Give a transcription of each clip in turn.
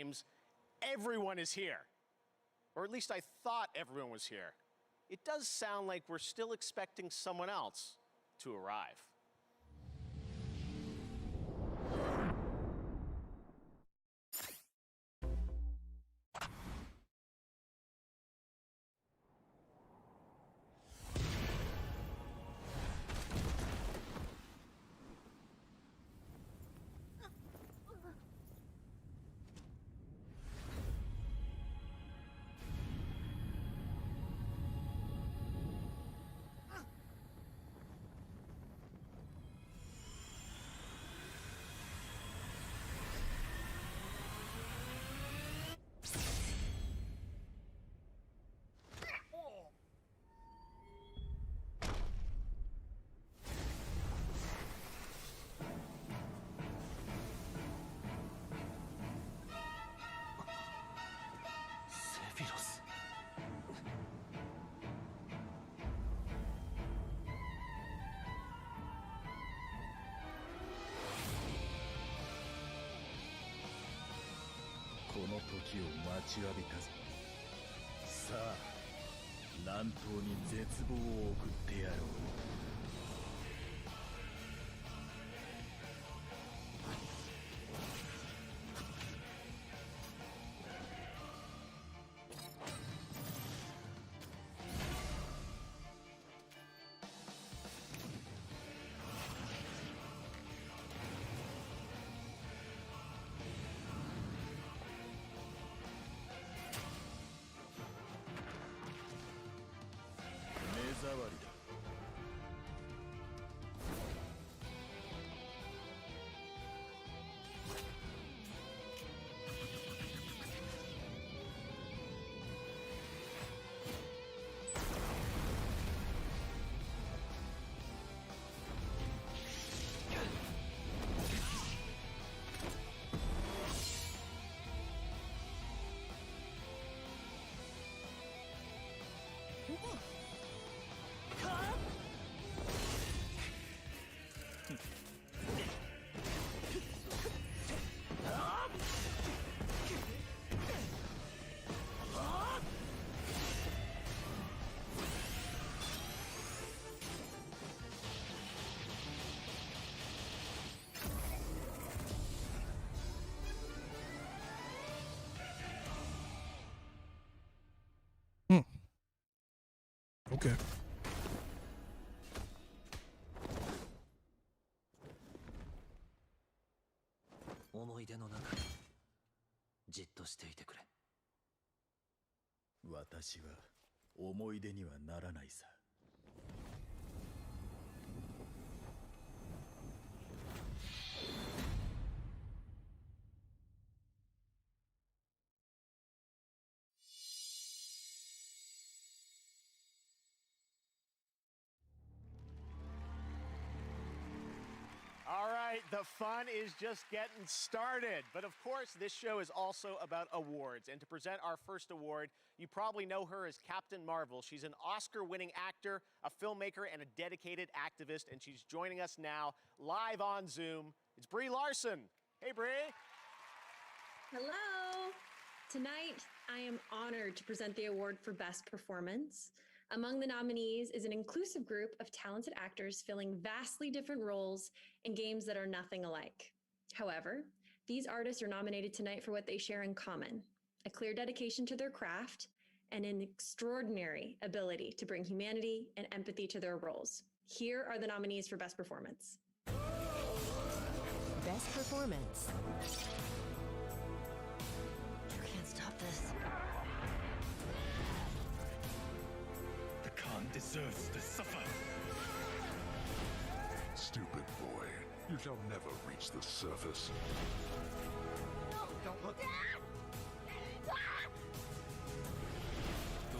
games, everyone is here. Or at least I thought everyone was here. It does sound like we're still expecting someone else to arrive. Sephiroth. この時を待ちわびたぞ。さあ、南東に絶望を送ってやろう。目障りだ。Okay. 思い出の中にじっとしていてくれ。私は思い出にはならないさ。All right, the fun is just getting started. But of course, this show is also about awards. And to present our first award, you probably know her as Captain Marvel. She's an Oscar-winning actor, a filmmaker, and a dedicated activist. And she's joining us now live on Zoom. It's Brie Larson. Hey, Brie. Hello. Tonight, I am honored to present the award for Best Performance. Among the nominees is an inclusive group of talented actors filling vastly different roles in games that are nothing alike. However, these artists are nominated tonight for what they share in common: a clear dedication to their craft and an extraordinary ability to bring humanity and empathy to their roles. Here are the nominees for Best Performance. Best Performance. You can't stop this. The Khan deserves to suffer. Stupid boy. You shall never reach the surface. Don't look.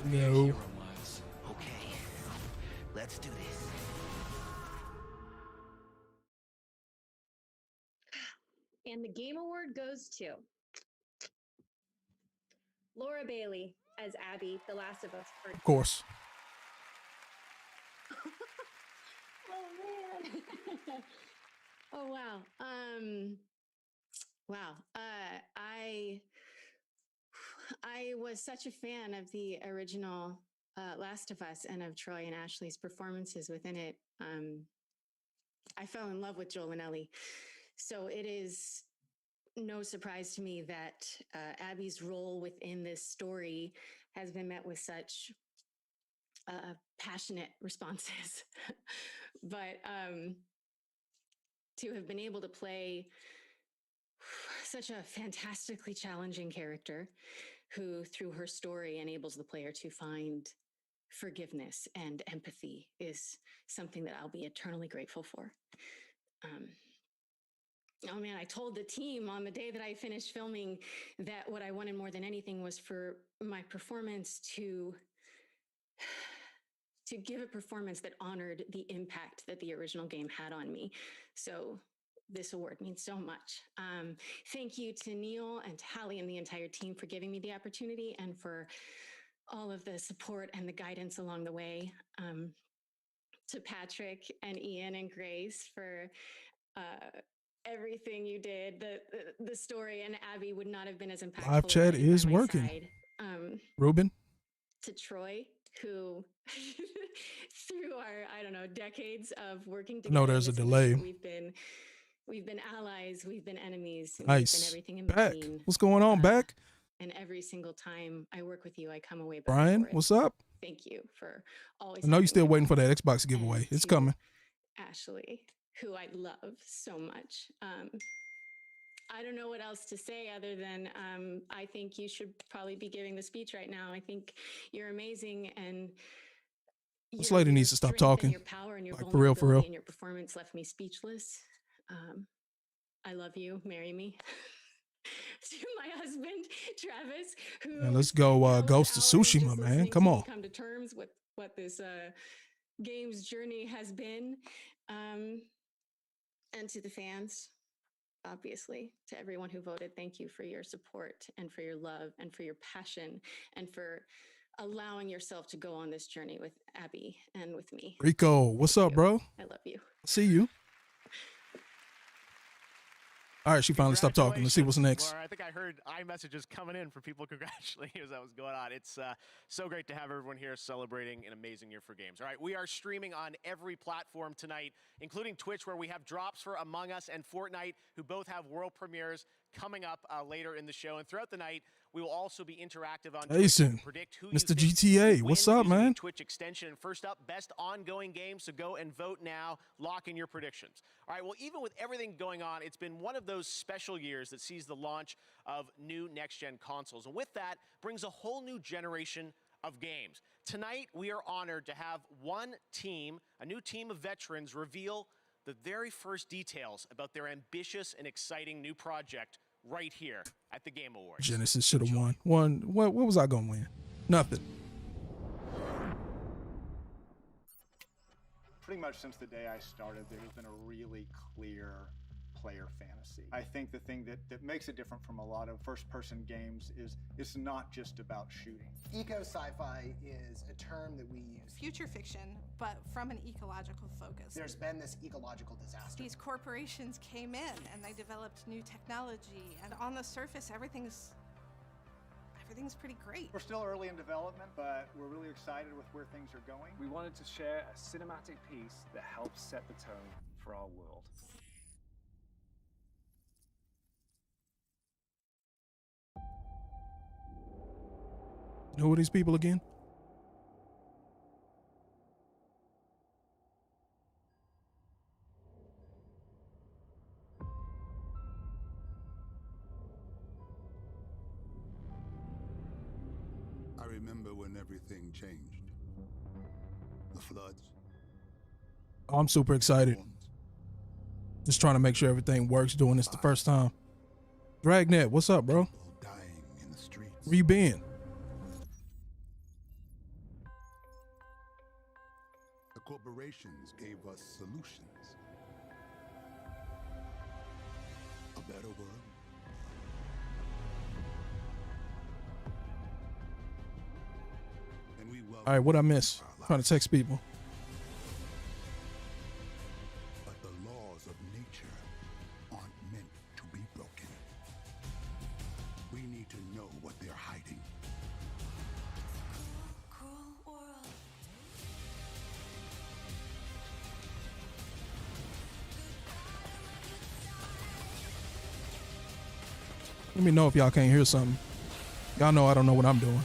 No. Hero Miles. Okay, let's do this. And the Game Award goes to Laura Bailey as Abby, The Last of Us Part 2. Of course. Oh man. Oh wow. Wow. I was such a fan of the original Last of Us and of Troy and Ashley's performances within it. I fell in love with Joel and Ellie. So it is no surprise to me that Abby's role within this story has been met with such passionate responses. But to have been able to play such a fantastically challenging character who, through her story, enables the player to find forgiveness and empathy is something that I'll be eternally grateful for. Oh man, I told the team on the day that I finished filming that what I wanted more than anything was for my performance to give a performance that honored the impact that the original game had on me. So this award means so much. Thank you to Neil and to Hallie and the entire team for giving me the opportunity and for all of the support and the guidance along the way. To Patrick and Ian and Grace for everything you did. The story and Abby would not have been as impactful. Live chat is working. Ruben. To Troy, who through our, I don't know, decades of working together. No, there's a delay. We've been allies, we've been enemies, nice. We've been everything in Back. between. What's going on, back? And every single time I work with you, I come away. Brian, what's up? Thank you for always. I know you're still waiting for that Xbox giveaway. It's coming. Ashley, who I love so much. I don't know what else to say other than I think you should probably be giving the speech right now. I think you're amazing, and this lady needs to stop talking. Your power and your like, for real. And your performance left me speechless. I love you. Marry me. To my husband, Travis, who man, let's go Ghost of Tsushima, man. Come on. Come to terms with what this game's journey has been. And to the fans, obviously, to everyone who voted, thank you for your support and for your love and for your passion and for allowing yourself to go on this journey with Abby and with me. Rico, what's up, bro? I love you. See you. All right, she finally stopped talking. Let's see what's next. Laura, I think I heard iMessages coming in for people congratulating you as that was going on. It's so great to have everyone here celebrating an amazing year for games. All right, we are streaming on every platform tonight, including Twitch, where we have drops for Among Us and Fortnite, who both have world premieres coming up later in the show. And throughout the night, we will also be interactive on Twitch to predict who Mr. GTA. What's up, man? Twitch extension. And first up, best ongoing game. So go and vote now. Lock in your predictions. All right, well, even with everything going on, it's been one of those special years that sees the launch of new next-gen consoles. And with that brings a whole new generation of games. Tonight, we are honored to have one team, a new team of veterans, reveal the very first details about their ambitious and exciting new project right here at the Game Awards. Genesis should have won. What was I going to win? Nothing. Pretty much since the day I started, there's been a really clear player fantasy. I think the thing that makes it different from a lot of first-person games is it's not just about shooting. Eco-sci-fi is a term that we use. Future fiction, but from an ecological focus. There's been this ecological disaster. These corporations came in and they developed new technology, and on the surface, everything's pretty great. We're still early in development, but we're really excited with where things are going. We wanted to share a cinematic piece that helps set the tone for our world. Who are these people again? I remember when everything changed. The floods. Oh, I'm super excited. Just trying to make sure everything works, doing this the first time. Dragnet, what's up, bro? Dying in the streets. Where you been? The corporations gave us solutions. A better world. And we welcome. All right, what I miss? Trying to text people. But the laws of nature aren't meant to be broken. We need to know what they're hiding. Let me know if y'all can't hear something. Y'all know I don't know what I'm doing.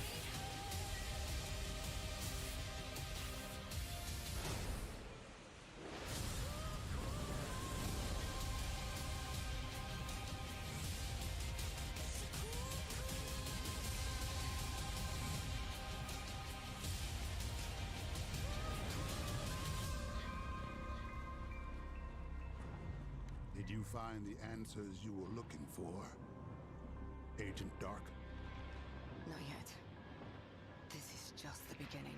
Did you find the answers you were looking for, Agent Dark? Not yet. This is just the beginning.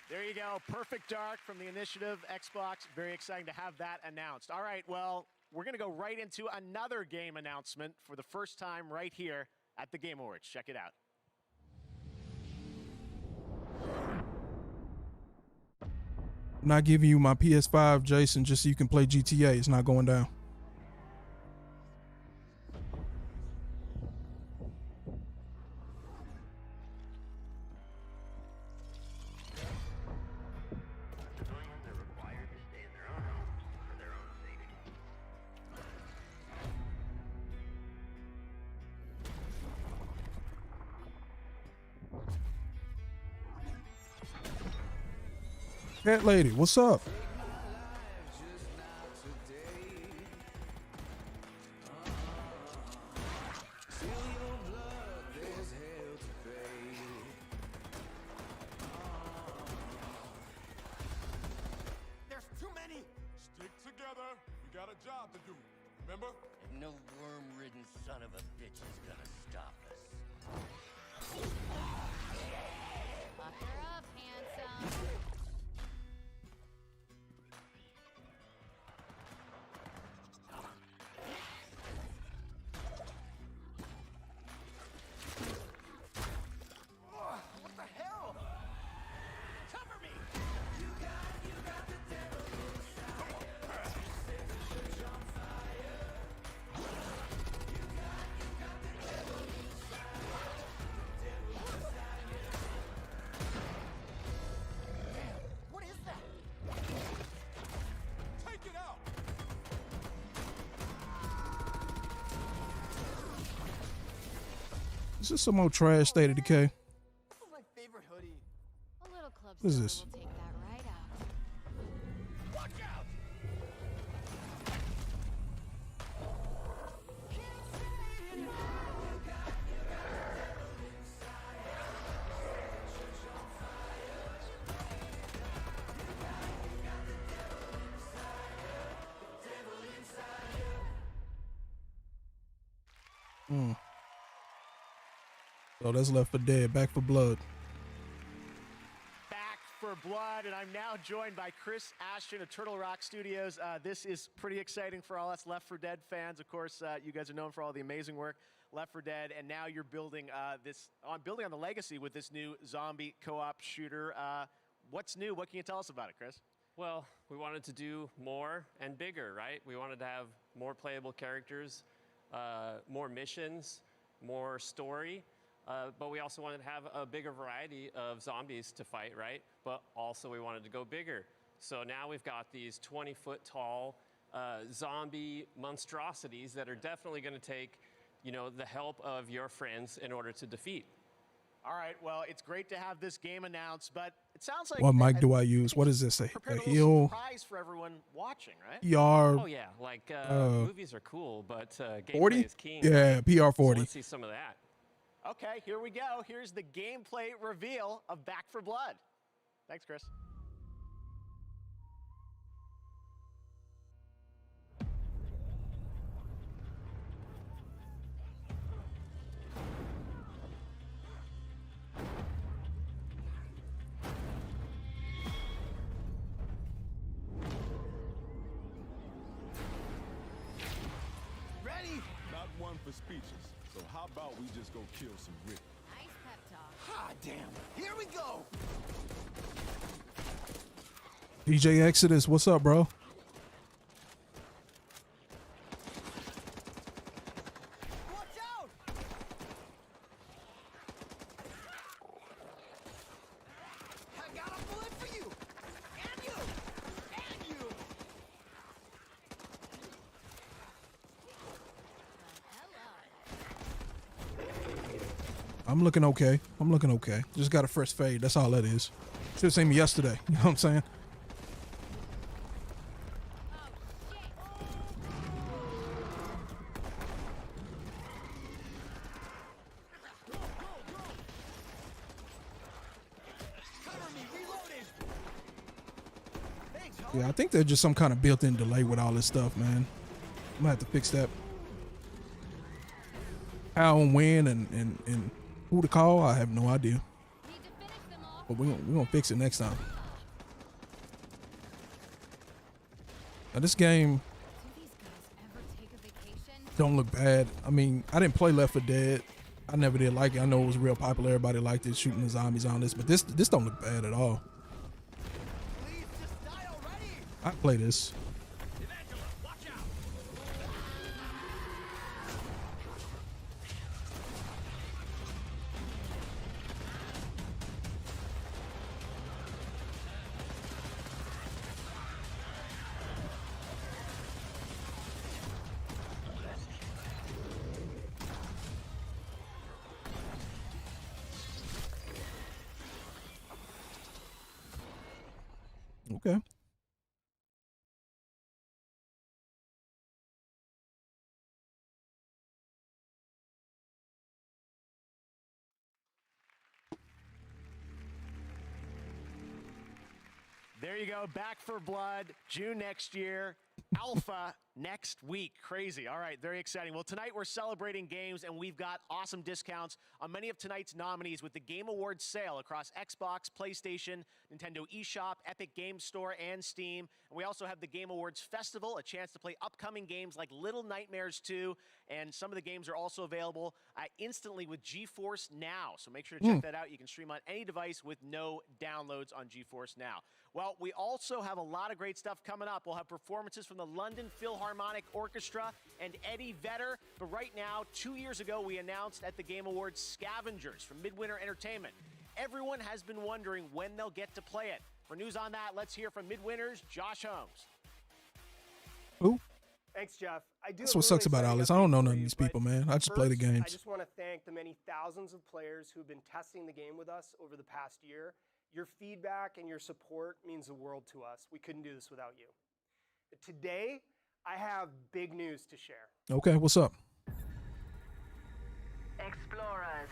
There you go. Perfect Dark from the Initiative Xbox. Very exciting to have that announced. All right, well, we're going to go right into another game announcement for the first time right here at the Game Awards. Check it out. I'm not giving you my PS5, Jason, just so you can play GTA. It's not going down. Cat lady, what's up? There's too many. Stick together. We got a job to do. Remember? And no worm-ridden son of a bitch is gonna stop us. Buck her up, handsome. What the hell? Cover me! What is that? Take it out! This is some old trash State of Decay. This is my favorite hoodie. A little club What is soda this? will take that right out. Watch out! So that's Left for Dead, Back for Blood. Back for Blood, and I'm now joined by Chris Ashton of Turtle Rock Studios. This is pretty exciting for all us Left 4 Dead fans. Of course, you guys are known for all the amazing work Left 4 Dead, and now you're building building on the legacy with this new zombie co-op shooter. What's new? What can you tell us about it, Chris? Well, we wanted to do more and bigger, right? We wanted to have more playable characters, more missions, more story. But we also wanted to have a bigger variety of zombies to fight, right? But also we wanted to go bigger. So now we've got these 20-foot tall zombie monstrosities that are definitely going to take, the help of your friends in order to defeat. All right, well, it's great to have this game announced, but it sounds like... What mic do I use? What does this say? Prepared A a little heel? surprise for everyone watching, right? PR. Oh, yeah, like movies are cool, but gameplay 40? is king. Yeah, PR 40. So let's see some of that. Okay, here we go. Here's the gameplay reveal of Back for Blood. Thanks, Chris. Ready? Not one for speeches. So how about we just go kill some Rick? Nice pep talk. Ah, damn. Here we go. DJ Exodus, what's up, bro? I'm looking okay. I'm looking okay. Just got a fresh fade. That's all that is. Should have seen me yesterday. You know what I'm saying? Yeah, I think there's just some kind of built-in delay with all this stuff, man. I'm gonna have to fix that. How and when and who to call, I have no idea. But we're gonna fix it next time. Now this game don't look bad. I mean, I didn't play Left 4 Dead. I never did like it. I know it was real popular. Everybody liked it, shooting the zombies on this, but this don't look bad at all. I play this. Okay. There you go. Back for Blood, June next year. Alpha next week. Crazy. All right, very exciting. Well, tonight we're celebrating games, and we've got awesome discounts on many of tonight's nominees with the Game Awards sale across Xbox, PlayStation, Nintendo eShop, Epic Games Store, and Steam. And we also have the Game Awards Festival, a chance to play upcoming games like Little Nightmares 2, and some of the games are also available instantly with GeForce Now. So make sure to check that out. You can stream on any device with no downloads on GeForce Now. Well, we also have a lot of great stuff coming up. We'll have performances from the London Philharmonic Orchestra and Eddie Vedder. But right now, 2 years ago, we announced at the Game Awards Scavengers from Midwinter Entertainment. Everyone has been wondering when they'll get to play it. For news on that, let's hear from Midwinter's Josh Holmes. Who? Thanks, Jeff. That's what sucks about all this. I don't know none of these people, man. I just play the games. I just want to thank the many thousands of players who've been testing the game with us over the past year. Your feedback and your support means the world to us. We couldn't do this without you. Today, I have big news to share. Okay, what's up? Explorers,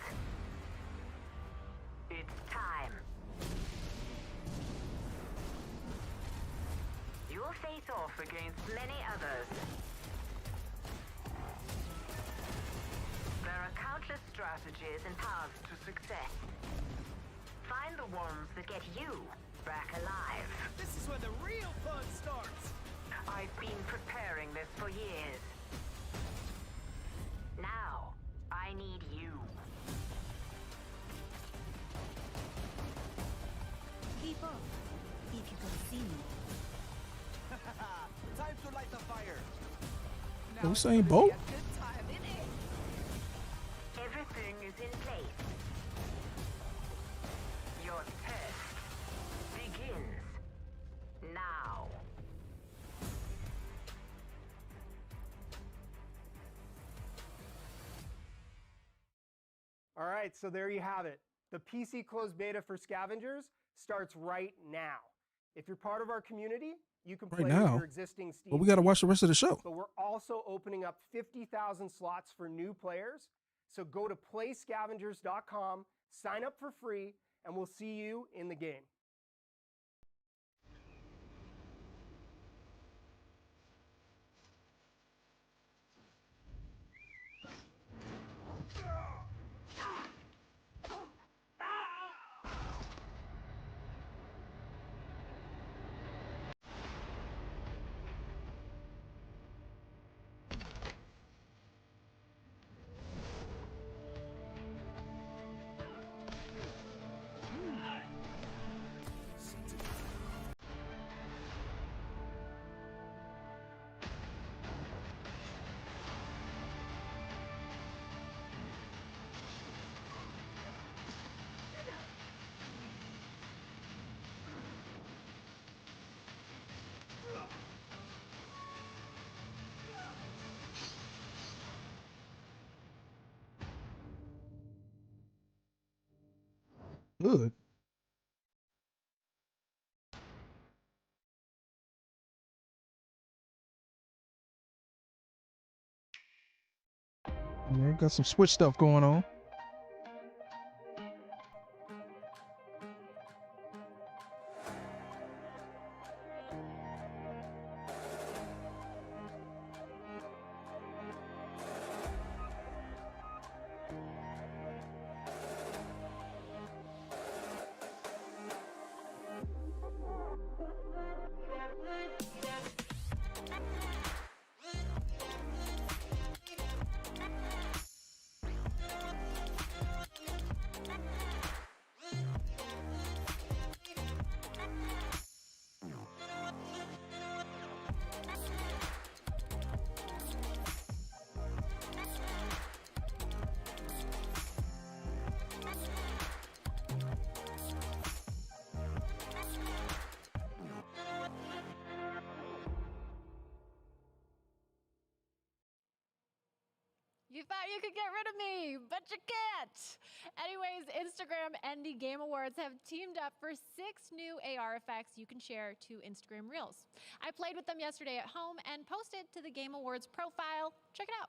it's time. You'll face off against many others. There are countless strategies and paths to success. Find the ones that get you back alive. This is where the real fun starts. I've been preparing this for years. Now, I need you. Keep up, if you can see me. Time to light the fire. Who's saying boat? Everything is in place. Your test begins now. All right, so there you have it. The PC closed beta for Scavengers starts right now. If you're part of our community, you can play with your existing Steam. But we got to watch the rest of the show. But we're also opening up 50,000 slots for new players. So go to playscavengers.com, sign up for free, and we'll see you in the game. Good. Yeah, got some Switch stuff going on. You thought you could get rid of me, but you can't. Anyways, Instagram and the Game Awards have teamed up for 6 new AR effects you can share to Instagram Reels. I played with them yesterday at home and posted to the Game Awards profile. Check it out.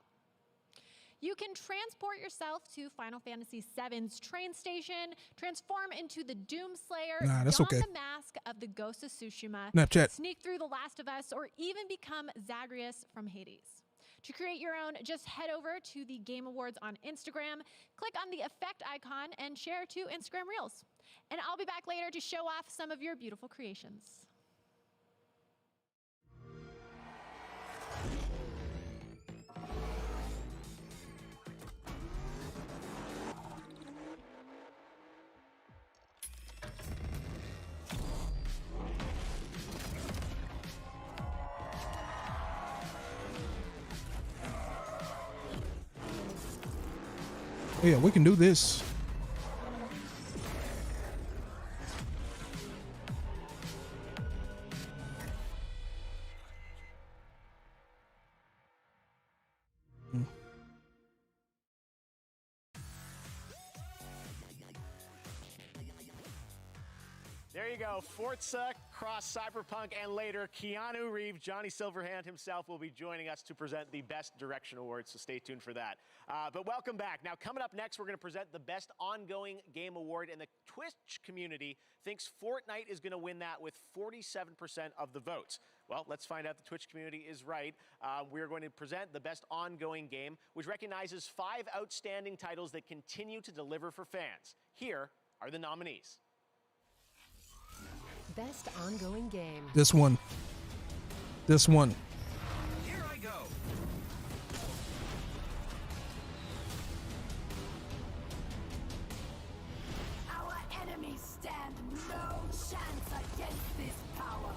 You can transport yourself to Final Fantasy VII's train station, transform into the Doomslayer, Nah, that's don okay. the mask of the Ghost of Tsushima, Snapchat. sneak through The Last of Us, or even become Zagreus from Hades. To create your own, just head over to the Game Awards on Instagram, click on the effect icon, and share to Instagram Reels. And I'll be back later to show off some of your beautiful creations. Yeah, we can do this. There you go. Forza, Cross Cyberpunk, and later Keanu Reeves, Johnny Silverhand himself, will be joining us to present the Best Direction Award, so stay tuned for that. But welcome back. Now, coming up next, we're going to present the Best Ongoing Game Award, and the Twitch community thinks Fortnite is going to win that with 47% of the votes. Well, let's find out the Twitch community is right. We're going to present the Best Ongoing Game, which recognizes 5 outstanding titles that continue to deliver for fans. Here are the nominees. Best ongoing game. This one. This one. Here I go. Our enemies stand no chance against this power.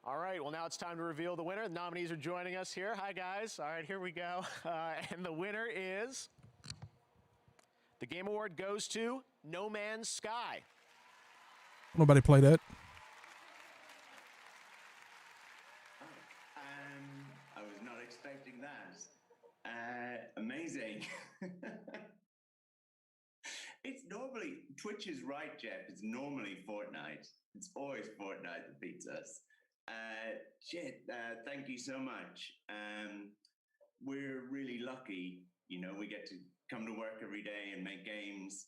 All right, well, now it's time to reveal the winner. The nominees are joining us here. Hi, guys. All right, here we go. And the winner is... The Game Award goes to No Man's Sky. Nobody play that. I was not expecting that. Amazing. It's normally, Twitch is right, Jeff. It's normally Fortnite. It's always Fortnite that beats us. Thank you so much. We're really lucky, you know, we get to come to work every day and make games.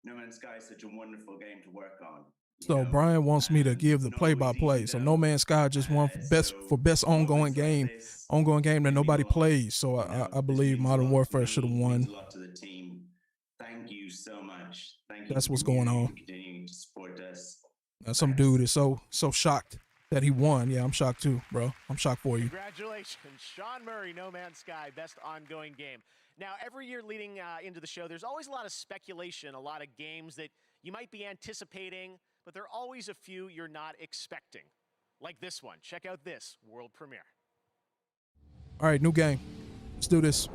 No Man's Sky is such a wonderful game to work on. So Brian wants me to give the play-by-play. So No Man's Sky just won for best ongoing game that nobody plays. So I believe Modern Warfare should have won. A lot to the team. Thank you so much. Thank you. That's what's going on. For continuing to support us. Some dude is so shocked that he won. Yeah, I'm shocked too, bro. I'm shocked for you. Congratulations, Sean Murray, No Man's Sky, Best Ongoing Game. Now, every year leading into the show, there's always a lot of speculation, a lot of games that you might be anticipating, but there are always a few you're not expecting. Like this one. Check out this world premiere. All right, new game. Let's do this.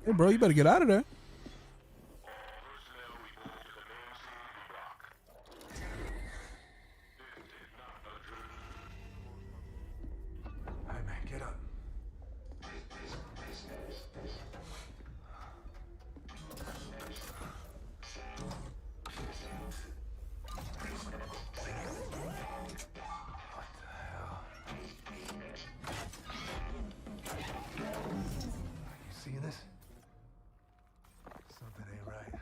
Hey, bro, you better get out of there. All right, man, get up. You see this? Something ain't right.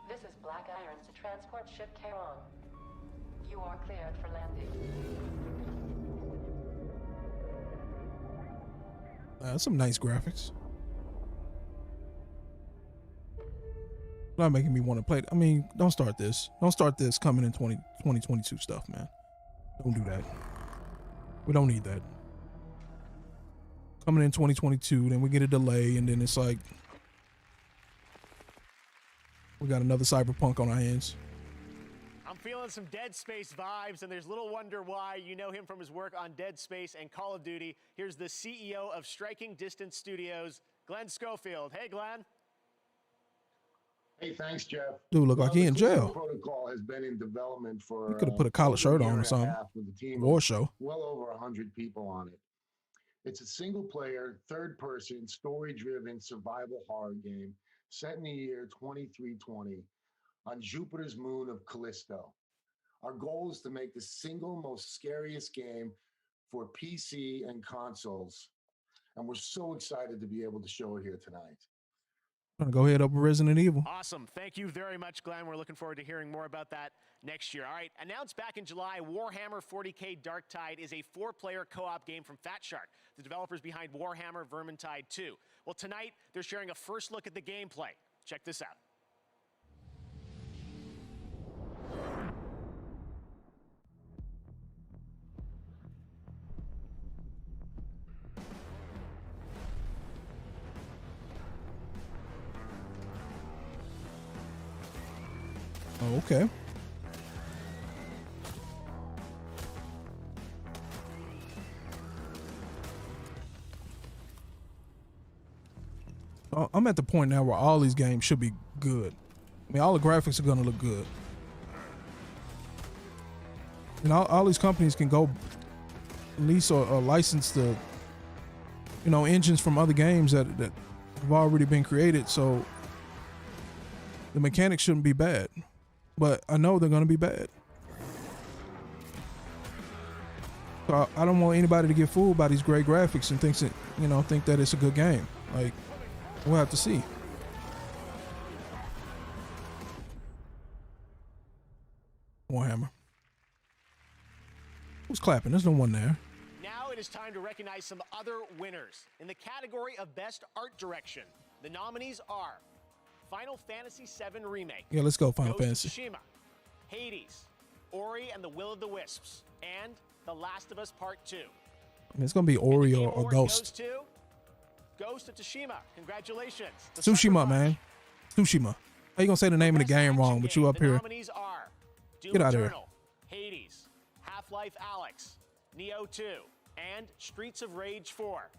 This is Black Irons to transport ship Kerong. You are cleared for landing. That's some nice graphics. Not making me want to play. I mean, don't start this. Don't start this coming in 2022 stuff, man. Don't do that. We don't need that. Coming in 2022, then we get a delay, and then it's like we got another Cyberpunk on our hands. I'm feeling some Dead Space vibes, and there's little wonder why. You know him from his work on Dead Space and Call of Duty. Here's the CEO of Striking Distance Studios, Glenn Schofield. Hey, Glenn. Hey, thanks, Jeff. Dude, look like he in the Crucible jail. Protocol has been in development for. You could have put a collared shirt on or something. With a team War of show. Well over 100 people on it. It's a single-player, third-person, story-driven survival horror game set in the year 2320 on Jupiter's moon of Callisto. Our goal is to make the single most scariest game for PC and consoles, and we're so excited to be able to show it here tonight. Gonna go ahead up with Resident Evil. Awesome. Thank you very much, Glenn. We're looking forward to hearing more about that next year. All right, announced back in July, Warhammer 40K Darktide is a 4-player co-op game from Fat Shark, the developers behind Warhammer Vermintide 2. Well, tonight, they're sharing a first look at the gameplay. Check this out. Oh, okay. I'm at the point now where all these games should be good. I mean, all the graphics are gonna look good. And all these companies can go lease or license the, you know, engines from other games that have already been created. So the mechanics shouldn't be bad. But I know they're gonna be bad. So I don't want anybody to get fooled by these great graphics and think that it's a good game. Like, we'll have to see. Warhammer. Who's clapping? There's no one there. Now it is time to recognize some other winners. In the category of Best Art Direction, the nominees are Final Fantasy VII Remake. Yeah, let's go Final Ghost of Fantasy. Tsushima, Hades, Ori and the Will of the Wisps, and The Last of Us Part 2. I mean, it's gonna be Ori or Award Ghost. goes to Ghost of Tsushima. Congratulations. The Tsushima, man. Tsushima. How you gonna say the name of the game wrong, but you up The here? nominees are Doom Get out of here. Eternal, Hades, Half-Life Alyx, Neo 2, and Streets of Rage 4.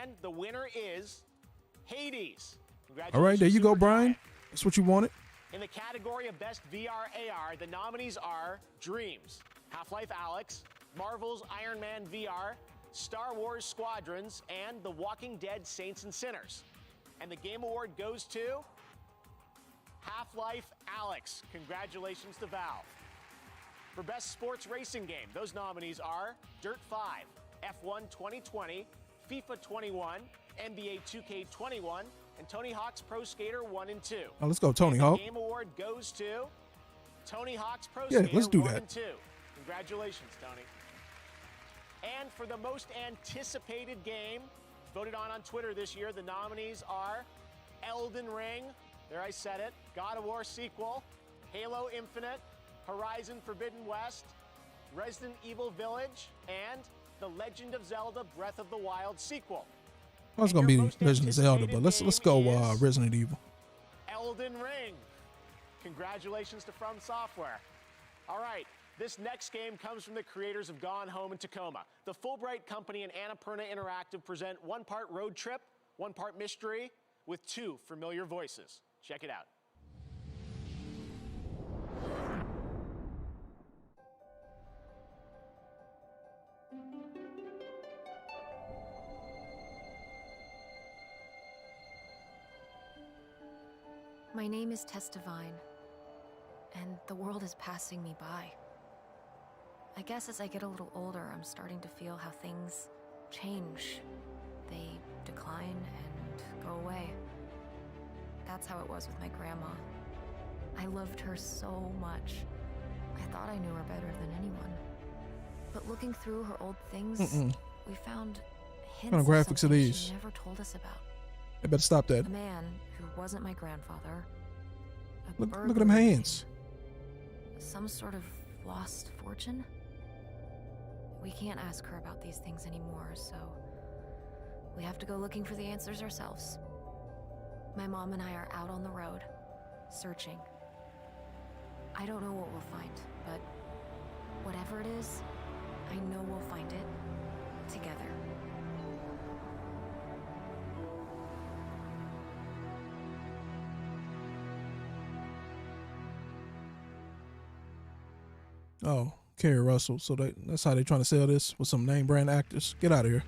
And the winner is Hades. All right, there you go, Brian. That's what you wanted. In the category of Best VR AR, the nominees are Dreams, Half-Life Alyx, Marvel's Iron Man VR, Star Wars Squadrons, and The Walking Dead Saints and Sinners. And the Game Award goes to Half-Life Alyx. Congratulations to Valve. For Best Sports Racing Game, those nominees are Dirt 5, F1 2020, FIFA 21, NBA 2K21, and Tony Hawk's Pro Skater 1 and 2. Oh, let's go, Tony And Hawk. The Game Award goes to Tony Hawk's Pro Yeah, Skater let's do 1 that. and 2. Congratulations, Tony. And for the most anticipated game, voted on Twitter this year, the nominees are Elden Ring, there I said it, God of War sequel, Halo Infinite, Horizon Forbidden West, Resident Evil Village, and The Legend of Zelda Breath of the Wild sequel. I was gonna be Legend of Zelda, but let's go Resident Evil. Elden Ring. Congratulations to From Software. All right, this next game comes from the creators of Gone Home and Tacoma. The Fulbright Company and Annapurna Interactive present one part road trip, one part mystery, with two familiar voices. Check it out. My name is Tess Devine, and the world is passing me by. I guess as I get a little older, I'm starting to feel how things change. They decline and go away. That's how it was with my grandma. I loved her so much. I thought I knew her better than anyone. But looking through her old things, we found hints What kind of graphics are something these? she never told us about. They better stop that. A man who wasn't my grandfather. Look at them hands. Some sort of lost fortune? We can't ask her about these things anymore, so we have to go looking for the answers ourselves. My mom and I are out on the road, searching. I don't know what we'll find, but whatever it is, I know we'll find it together. Oh, Kerry Russell. So that's how they're trying to sell this with some name brand actors. Get out of here.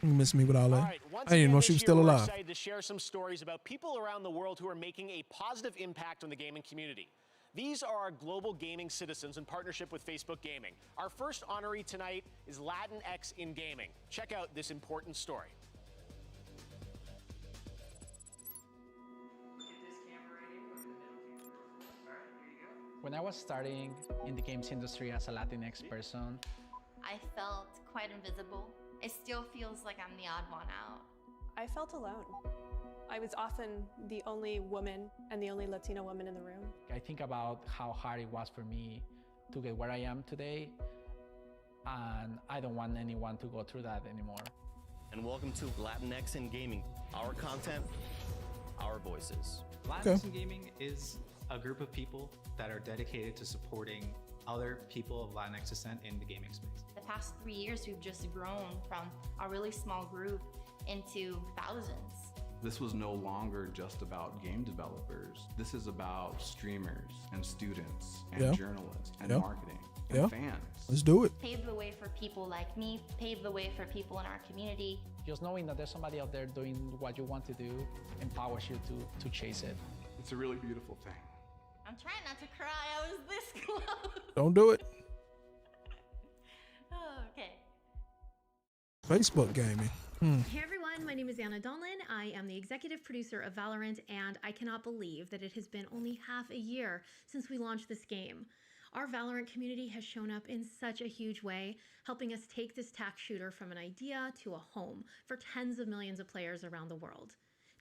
You miss me with all that. Right, I didn't even know she was still we're alive. excited to share some stories about people around the world who are making a positive impact on the gaming community. These are our global gaming citizens in partnership with Facebook Gaming. Our first honoree tonight is Latinx in gaming. Check out this important story. When I was starting in the games industry as a Latinx person, I felt quite invisible. It still feels like I'm the odd one out. I felt alone. I was often the only woman and the only Latina woman in the room. I think about how hard it was for me to get where I am today, and I don't want anyone to go through that anymore. And welcome to Latinx in Gaming. Our content, our voices. Latinx in Gaming is a group of people that are dedicated to supporting other people of Latinx descent in the gaming space. The past 3 years, we've just grown from a really small group into thousands. This was no longer just about game developers. This is about streamers and students and journalists and marketing and fans. Let's do it. Paved the way for people like me, paved the way for people in our community. Just knowing that there's somebody out there doing what you want to do empowers you to chase it. It's a really beautiful thing. I'm trying not to cry. I was this close. Don't do it. Oh, okay. Facebook gaming. Hey everyone, my name is Anna Donlin. I am the executive producer of Valorant, and I cannot believe that it has been only half a year since we launched this game. Our Valorant community has shown up in such a huge way, helping us take this tac shooter from an idea to a home for tens of millions of players around the world.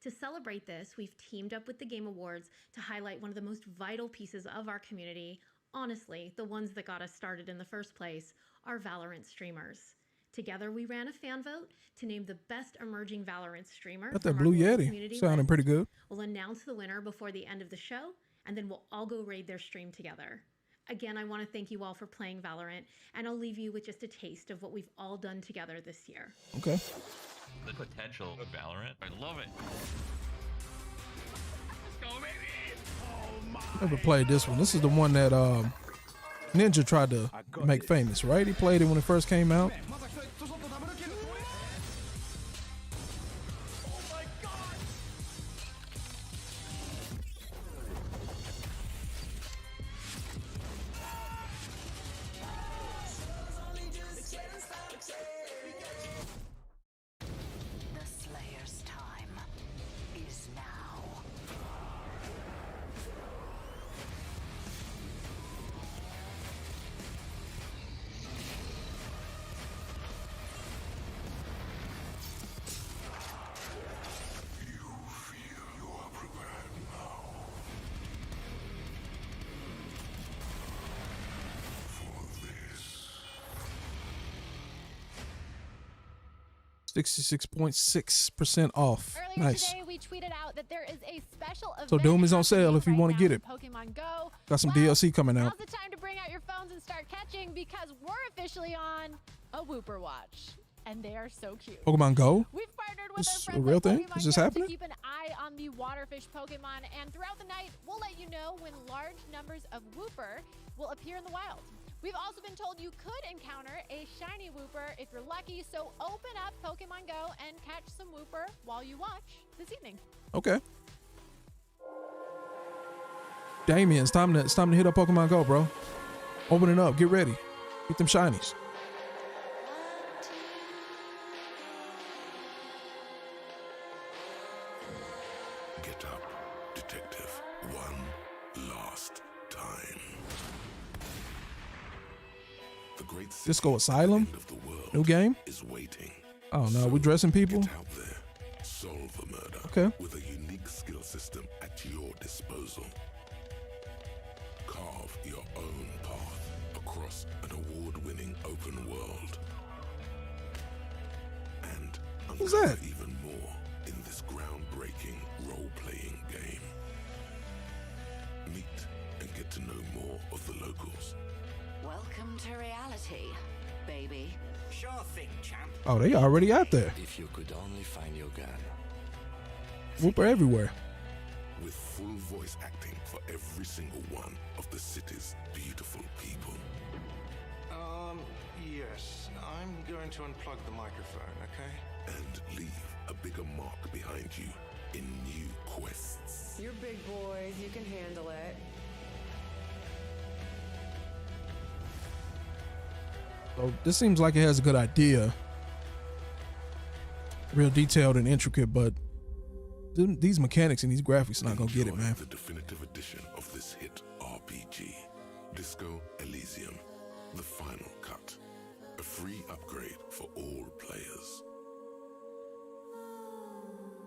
To celebrate this, we've teamed up with the Game Awards to highlight one of the most vital pieces of our community, honestly, the ones that got us started in the first place, our Valorant streamers. Together, we ran a fan vote to name the best emerging Valorant streamer. Got that Blue Yeti sounding pretty good. We'll announce the winner before the end of the show, and then we'll all go raid their stream together. Again, I want to thank you all for playing Valorant, and I'll leave you with just a taste of what we've all done together this year. Okay. The potential of Valorant, I love it. Let's go, baby! Never played this one. This is the one that Ninja tried to make famous, right? He played it when it first came out. 66.6% off. Earlier Nice. today, we tweeted out that there is a special event. So Doom is on sale if you right want to now get in it. Pokemon Go. Got some DLC coming out. Now's the time to bring out your phones and start catching because we're officially on a Wooper Watch. And they are so cute. Pokemon Go? We've partnered with This our a friends real at thing? Pokemon Is this Go happening? to keep an eye on the waterfish Pokemon. And throughout the night, we'll let you know when large numbers of Wooper will appear in the wild. We've also been told you could encounter a shiny Wooper if you're lucky, so open up Pokemon Go and catch some Wooper while you watch this evening. Okay. Damien, it's time to hit up Pokemon Go, bro. Open it up. Get ready. Get them shinies. Get up, detective. One last time. The great Disco Asylum? of the world New game? is waiting. Oh no, we dressing people? Get out there, solve a murder Okay. with a unique skill system at your disposal. Carve your own path across an award-winning open world. And Who's that? even more in this groundbreaking role-playing game. Meet and get to know more of the locals. Welcome to reality, baby. Sure thing, champ. Oh, they already out there. If you could only find your gun. Wooper everywhere. With full voice acting for every single one of the city's beautiful people. Yes. I'm going to unplug the microphone, okay? And leave a bigger mark behind you in new quests. You're big boys, you can handle it. So this seems like it has a good idea. Real detailed and intricate, but these mechanics and these graphics are not gonna get it, man. The definitive edition of this hit RPG, Disco Elysium, the final cut. A free upgrade for all players.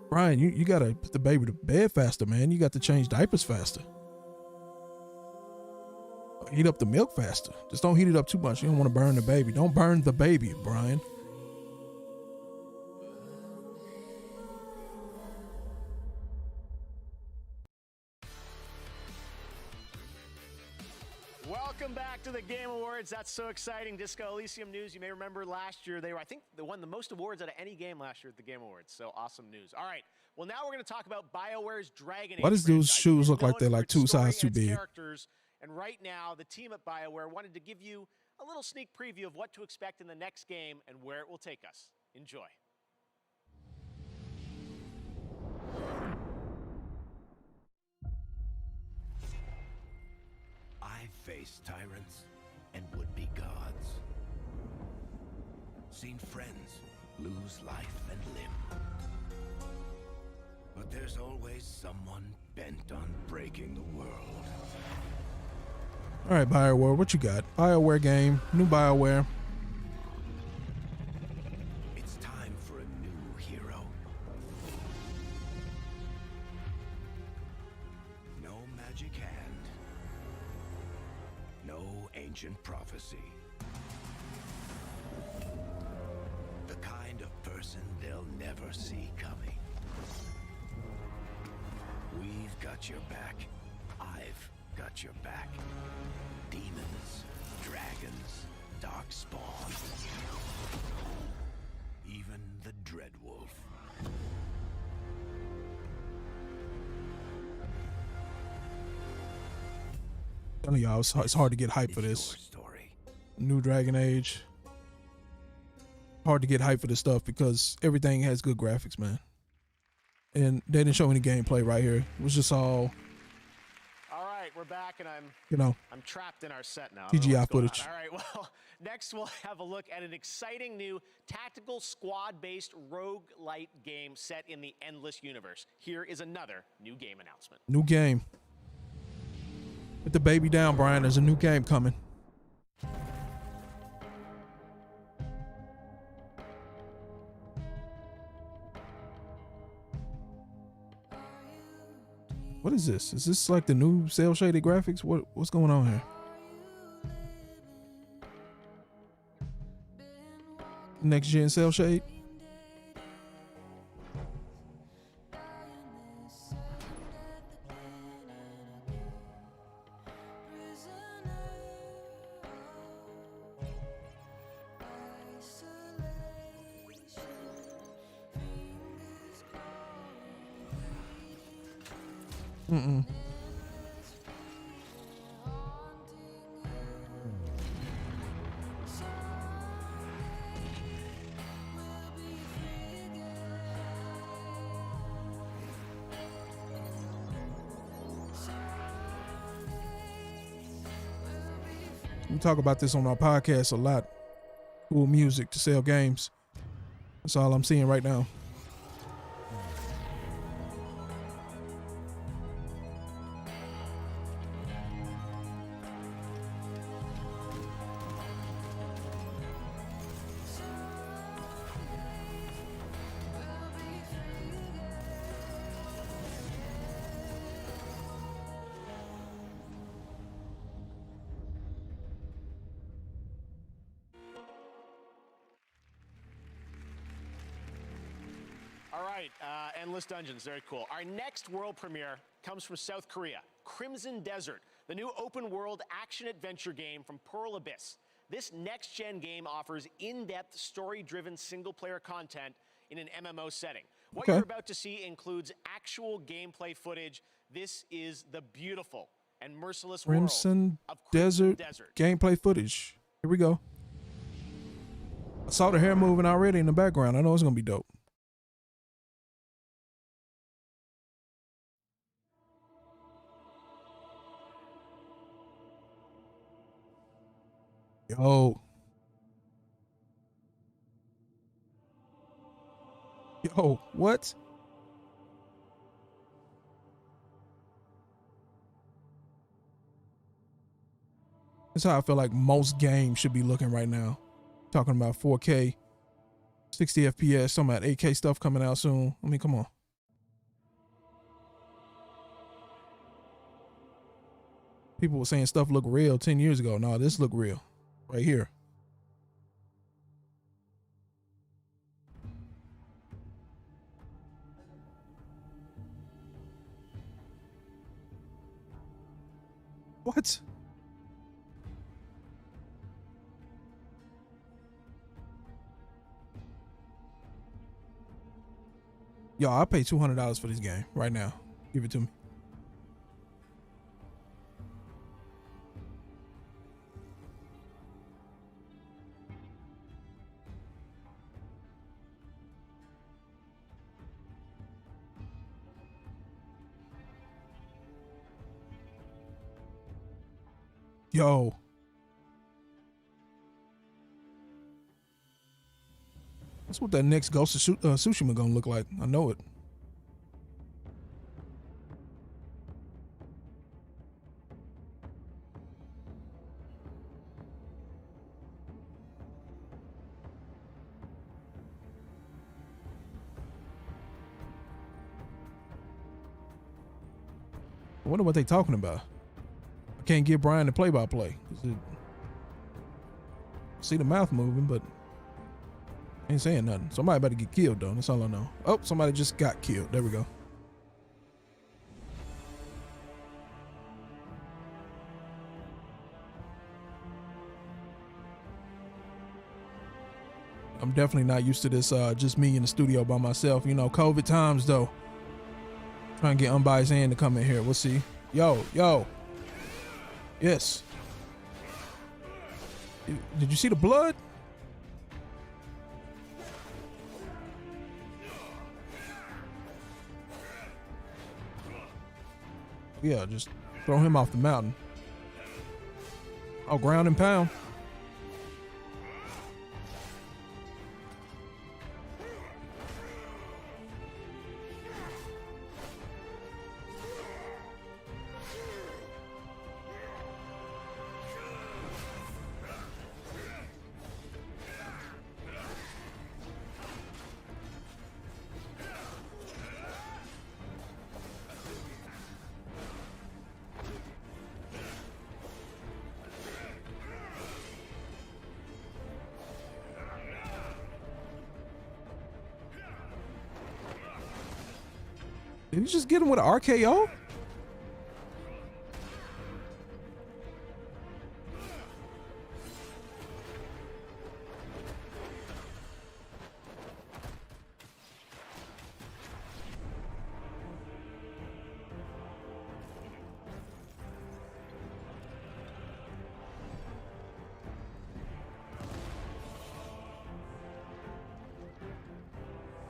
Brian, you gotta put the baby to bed faster, man. You got to change diapers faster. Heat up the milk faster. Just don't heat it up too much. You don't want to burn the baby. Don't burn the baby, Brian. Welcome back to the Game Awards. That's so exciting. Disco Elysium news. You may remember last year I think they won the most awards out of any game last year at the Game Awards. So awesome news. All right. Well, now we're going to talk about BioWare's Dragon Age. Why does those franchise. shoes look Known like they're for like its 2 story sizes too and its big? characters. And right now, the team at BioWare wanted to give you a little sneak preview of what to expect in the next game and where it will take us. Enjoy. I've faced tyrants and would-be gods. Seen friends lose life and limb. But there's always someone bent on breaking the world. All right, BioWare, what you got? BioWare game, new BioWare. It's time for a new hero. No magic hand. No ancient prophecy. The kind of person they'll never see coming. We've got your back. I've got your back. Demons, dragons, darkspawn. Even the Dreadwolf. Telling y'all, it's hard to get hype for this. New Dragon Age. Hard to get hype for this stuff because everything has good graphics, man. And they didn't show any gameplay right here. It was just all, All right, we're back, and I'm trapped in our set now. I don't know CGI what's going on. footage. All right, well, next we'll have a look at an exciting new tactical squad-based roguelite game set in the Endless Universe. Here is another new game announcement. new game. Put the baby down, Brian. There's a new game coming. What is this? Is this like the new cel shaded graphics? What's going on here? Next gen cel shade? Mm-mm. We talk about this on our podcast a lot. Cool music to sell games. That's all I'm seeing right now. All right, Endless Dungeons, very cool. Our next world premiere comes from South Korea, Crimson Desert, the new open world action adventure game from Pearl Abyss. This next-gen game offers in-depth, story-driven single-player content in an MMO setting. What you're about to see includes actual gameplay footage. This is the beautiful and merciless Crimson world of Desert gameplay footage. Here we go. I saw the hair moving already in the background. I know it's gonna be dope. Yo. Yo, what? That's how I feel like most games should be looking right now. Talking about 4K, 60 FPS, talking about 8K stuff coming out soon. I mean, come on. People were saying stuff looked real 10 years ago. No, this look real right here. What? Yo, I pay $200 for this game right now. Give it to me. Yo. That's what that next Ghost of Tsushima gonna look like. I know it. I wonder what they talking about. I can't give Brian the play-by-play. See the mouth moving, but ain't saying nothing. Somebody about to get killed though. That's all I know. Oh, somebody just got killed. There we go. I'm definitely not used to this, just me in the studio by myself. You know, COVID times though. Trying to get unbiased hand to come in here. We'll see. Yo. Yes. Did you see the blood? Yeah, just throw him off the mountain. Oh, ground and pound. Did he just get him with an RKO?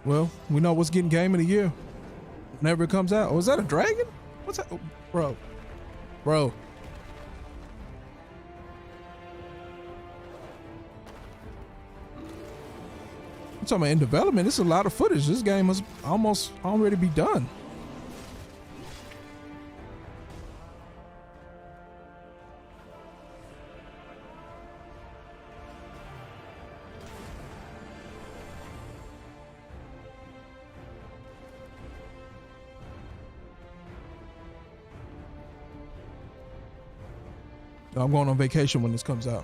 Well, we know what's getting game of the year whenever it comes out. Oh, is that a dragon? What's that? Oh, bro. I'm talking about in development. This is a lot of footage. This game must almost already be done. I'm going on vacation when this comes out.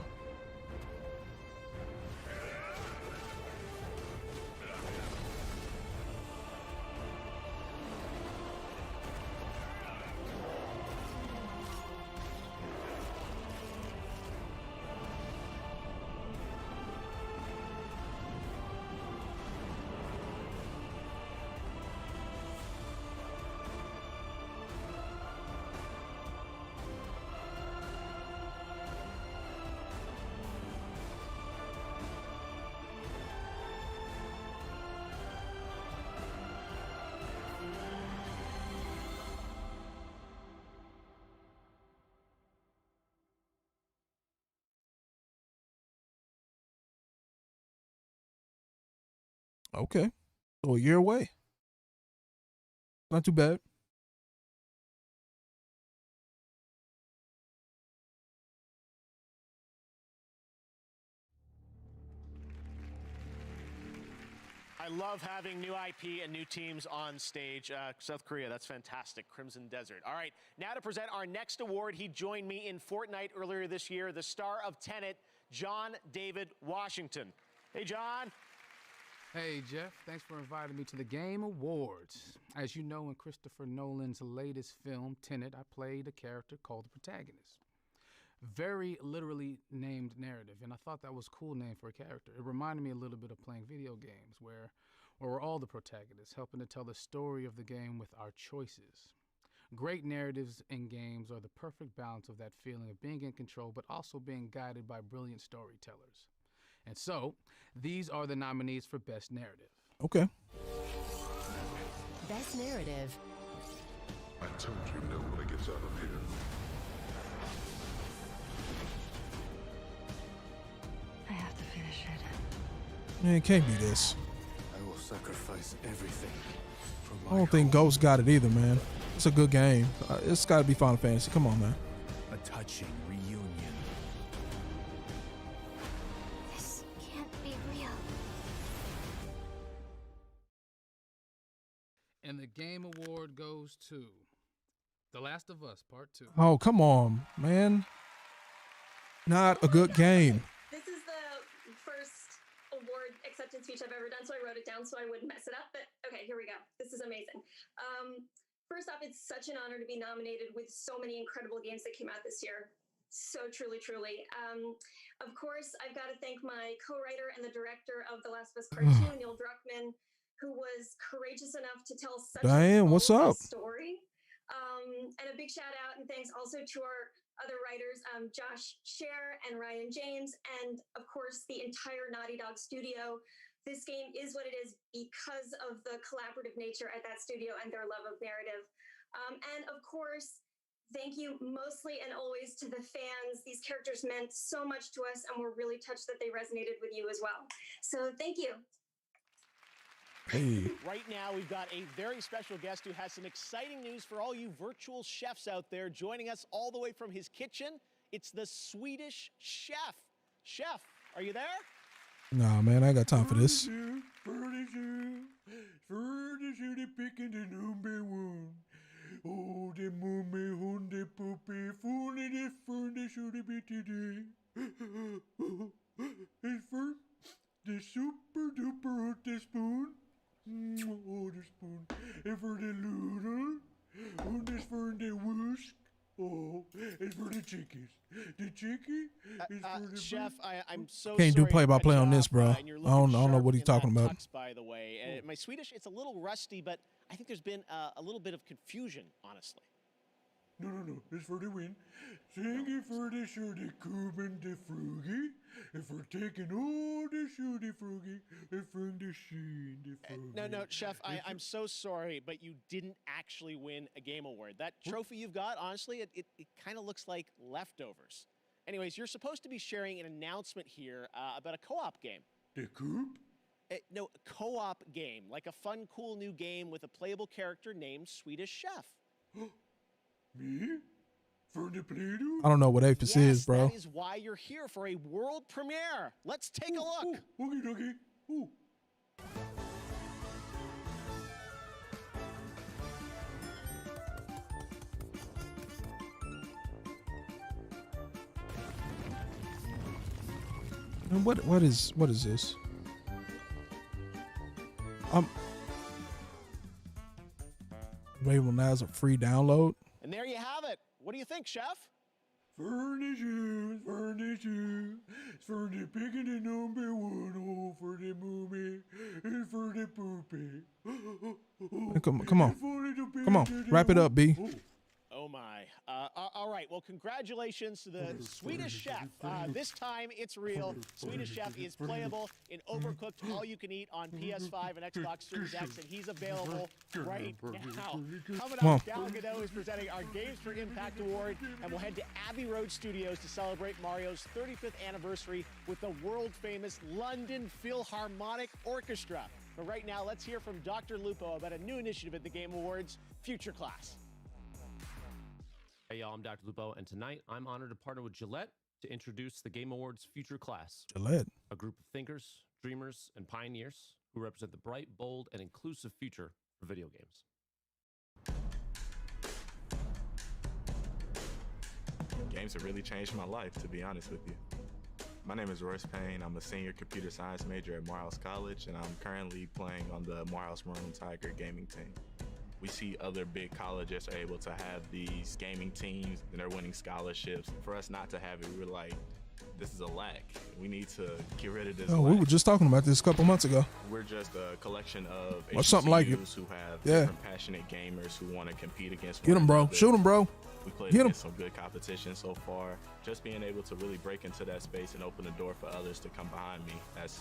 Okay. So a year away. Not too bad. I love having new IP and new teams on stage. South Korea, that's fantastic. Crimson Desert. All right, now to present our next award. He joined me in Fortnite earlier this year, the star of Tenet, John David Washington. Hey, John. Hey, Jeff. Thanks for inviting me to the Game Awards. As you know, in Christopher Nolan's latest film, Tenet, I played a character called the protagonist. Very literally named narrative, and I thought that was a cool name for a character. It reminded me a little bit of playing video games where we're all the protagonists, helping to tell the story of the game with our choices. Great narratives in games are the perfect balance of that feeling of being in control, but also being guided by brilliant storytellers. And so, these are the nominees for Best Narrative. Okay. Best Narrative. I told you no one gets out of here. I have to finish it. Man, it can't be this. I will sacrifice everything for my I don't think Ghost got it either, man. It's a good game. It's got to be Final Fantasy. Come on, man. a touching reunion. This can't be real. And the Game Award goes to The Last of Us Part 2. Oh, come on, man. Not a good game. This is the first award acceptance speech I've ever done, so I wrote it down so I wouldn't mess it up. But okay, here we go. This is amazing. First off, it's such an honor to be nominated with so many incredible games that came out this year. So truly, truly. Of course, I've got to thank my co-writer and the director of The Last of Us Part 2, Neil Druckmann, who was courageous enough to tell such Diane, what's up? story. And a big shout out and thanks also to our other writers, Josh Scher and Ryan James, and of course the entire Naughty Dog studio. This game is what it is because of the collaborative nature at that studio and their love of narrative. And of course, thank you mostly and always to the fans. These characters meant so much to us and we're really touched that they resonated with you as well. So thank you. Hey. Right now, we've got a very special guest who has some exciting news for all you virtual chefs out there. Joining us all the way from his kitchen, it's the Swedish chef. Chef, are you there? Nah, man, I ain't got time for this. The super duper the spoon. Oh, the spoon. And for the noodle. Oh, this for the whisk. Oh, and for the chickens. The chicken is for the Chef, I'm so Can't do sorry to play-by-play cut on you this, off, bro. and you're I don't looking know what sharp he's in talking that about. tux, by the way. My Swedish, it's a little rusty, but I think there's been a little bit of confusion, honestly. No. It's for the win. Thank you for the shooty cube and the froggy. And for taking all the shooty froggy and from the sheen the froggy. No, Chef, I'm so sorry, but you didn't actually win a game award. That trophy you've got, honestly, it kind of looks like leftovers. Anyways, you're supposed to be sharing an announcement here about a co-op game. The coop? No, a co-op game, like a fun, cool new game with a playable character named Swedish Chef. Me? For the Play-Doh? I don't know what Apis is, bro. That is why you're here for a world premiere. Let's take a look. Okay. Ooh. And what is this? Available now as a free download. And there you have it. What do you think, Chef? Furniture, for the pig and the number one, oh, for the movie, and for the poopy. Come on, wrap it up, B. Oh my. All right, well, congratulations to the Swedish Chef. This time it's real. Swedish Chef is playable in Overcooked All You Can Eat on PS5 and Xbox Series X, and he's available right now. Coming up, Gal Gadot is presenting our Games for Impact Award, and we'll head to Abbey Road Studios to celebrate Mario's 35th anniversary with the world-famous London Philharmonic Orchestra. But right now, let's hear from Dr. Lupo about a new initiative at the Game Awards, Future Class. Hey y'all, I'm Dr. Lupo, and tonight I'm honored to partner with Gillette to introduce the Game Awards Future Class. Gillette. A group of thinkers, dreamers, and pioneers who represent the bright, bold, and inclusive future for video games. Games have really changed my life, to be honest with you. My name is Royce Payne. I'm a senior computer science major at Morehouse College, and I'm currently playing on the Morehouse Maroon Tiger gaming team. We see other big colleges are able to have these gaming teams and they're winning scholarships. For us not to have it, we were like, this is a lack. We need to get rid of this lack. We were just talking about this a couple months ago. We're just a collection of or something like it. Who have different passionate gamers who want to compete against Get them, bro. Shoot them, bro. We played against some good competition so far. Just being able to really break into that space and open the door for others to come behind me, that's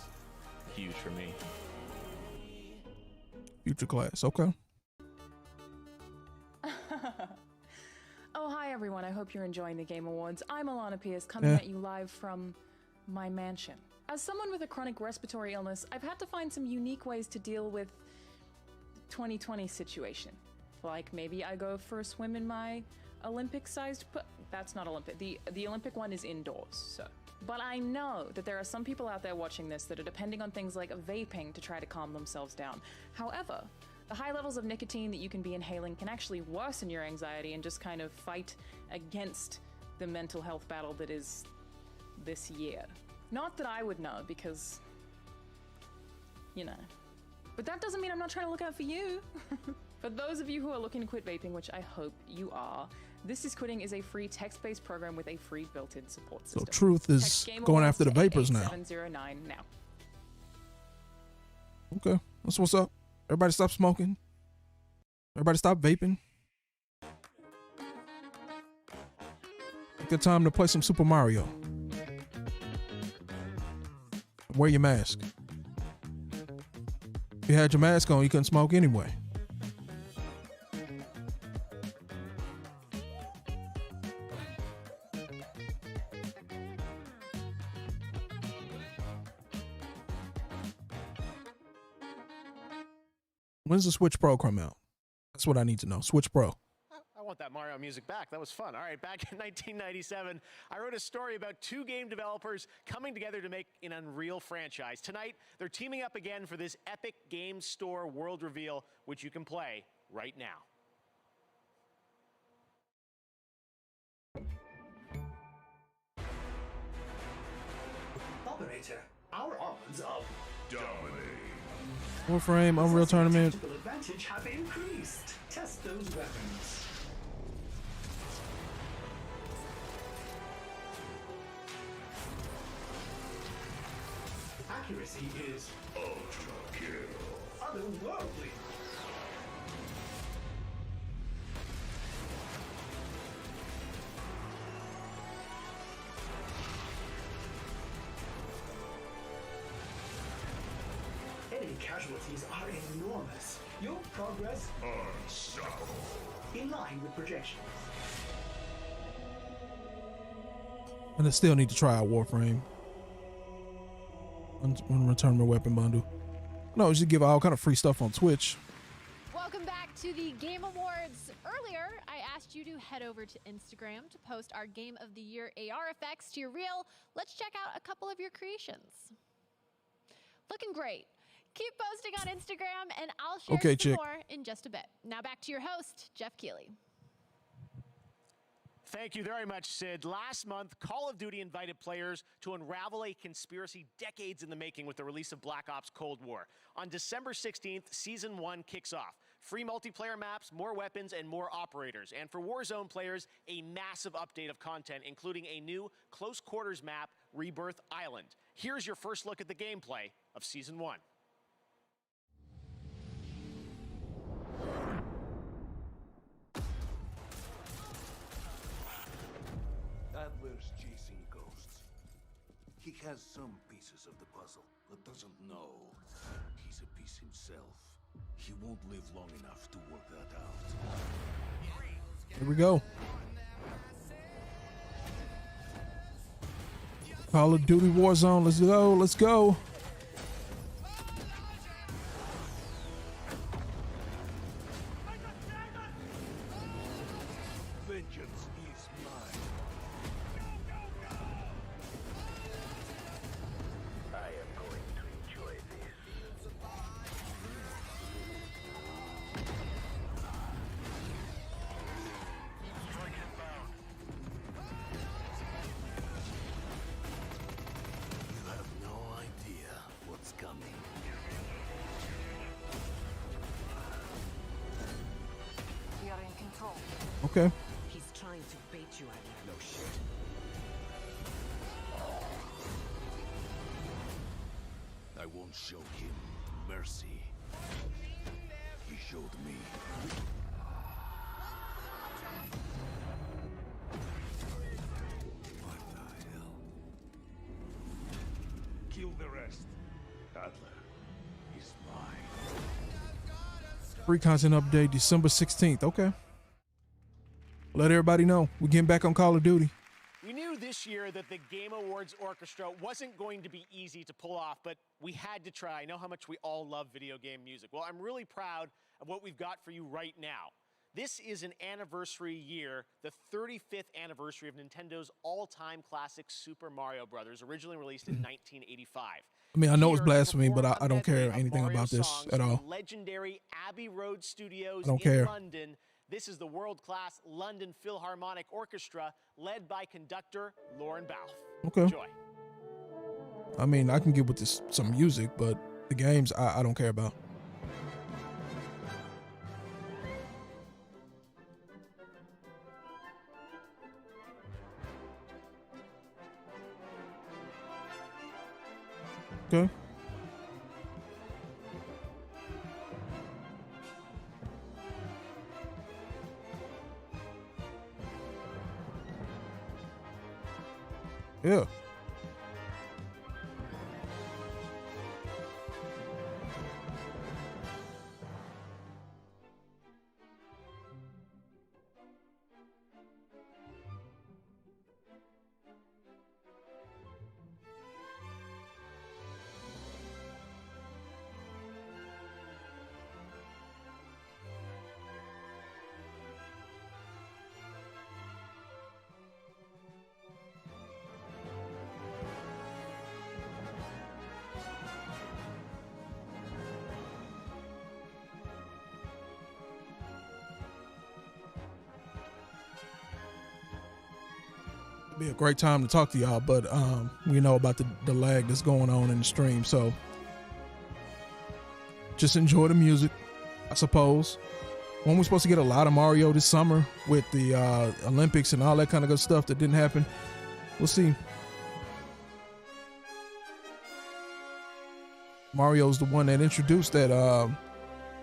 huge for me. Future Class, okay. Oh, hi everyone. I hope you're enjoying the Game Awards. I'm Alana Pierce, coming at you live from my mansion. As someone with a chronic respiratory illness, I've had to find some unique ways to deal with the 2020 situation. Like maybe I go for a swim in my Olympic-sized that's not Olympic. The Olympic one is indoors, so. But I know that there are some people out there watching this that are depending on things like vaping to try to calm themselves down. However, the high levels of nicotine that you can be inhaling can actually worsen your anxiety and just kind of fight against the mental health battle that is this year. Not that I would know, because, you know. But that doesn't mean I'm not trying to look out for you. For those of you who are looking to quit vaping, which I hope you are, This Is Quitting is a free text-based program with a free built-in support system. So Truth is going after the vapors now. 709 now. Okay, that's what's up. Everybody stop smoking. Everybody stop vaping. Good time to play some Super Mario. Wear your mask. If you had your mask on, you couldn't smoke anyway. When's the Switch Pro come out? That's what I need to know. Switch Pro. I want that Mario music back. That was fun. All right, back in 1997, I wrote a story about two game developers coming together to make an Unreal franchise. Tonight, they're teaming up again for this epic game store world reveal, which you can play right now. Operator, our odds of dominating Warframe, Unreal Tournament. tactical advantage have increased. Test those weapons. Accuracy is ultra kill. Otherworldly. The casualties are enormous. Your progress unstoppable. In line with projections. And I still need to try out Warframe. On Return My Weapon bundle. No, just give all kind of free stuff on Twitch. Welcome back to the Game Awards. Earlier, I asked you to head over to Instagram to post our Game of the Year AR effects to your reel. Let's check out a couple of your creations. Looking great. Keep posting on Instagram, and I'll share some more in just a bit. Now back to your host, Jeff Keighley. Thank you very much, Sid. Last month, Call of Duty invited players to unravel a conspiracy decades in the making with the release of Black Ops Cold War. On December 16th, Season 1 kicks off. Free multiplayer maps, more weapons, and more operators. And for Warzone players, a massive update of content, including a new close quarters map, Rebirth Island. Here's your first look at the gameplay of Season 1. Adler's chasing ghosts. He has some pieces of the puzzle, but doesn't know he's a piece himself. He won't live long enough to work that out. Here we go. Call of Duty Warzone. Let's go. Let's go. Vengeance is mine. I am going to enjoy this. Strike inbound. You have no idea what's coming. We are in control. Okay. He's trying to bait you out of No shit. I won't show him mercy. He showed me. What the hell? Kill the rest. Adler is mine. Free content update December 16th. Okay. Let everybody know. We're getting back on Call of Duty. We knew this year that the Game Awards orchestra wasn't going to be easy to pull off, but we had to try. I know how much we all love video game music. Well, I'm really proud of what we've got for you right now. This is an anniversary year, the 35th anniversary of Nintendo's all-time classic Super Mario Bros., originally released in 1985. I mean, I know it's Here, blasphemy, but perform I a don't medley care of anything Mario about this songs at all. from legendary Abbey Road Studios I don't in care. London. This is the world-class London Philharmonic Orchestra, led by conductor Lauren Balfe. Okay. Enjoy. I mean, I can get with this some music, but the games I don't care about. Okay. Yeah. Be a great time to talk to y'all, but we know about the lag that's going on in the stream, so just enjoy the music, I suppose. When we're supposed to get a lot of Mario this summer with the Olympics and all that kind of good stuff that didn't happen, we'll see. Mario's the one that introduced that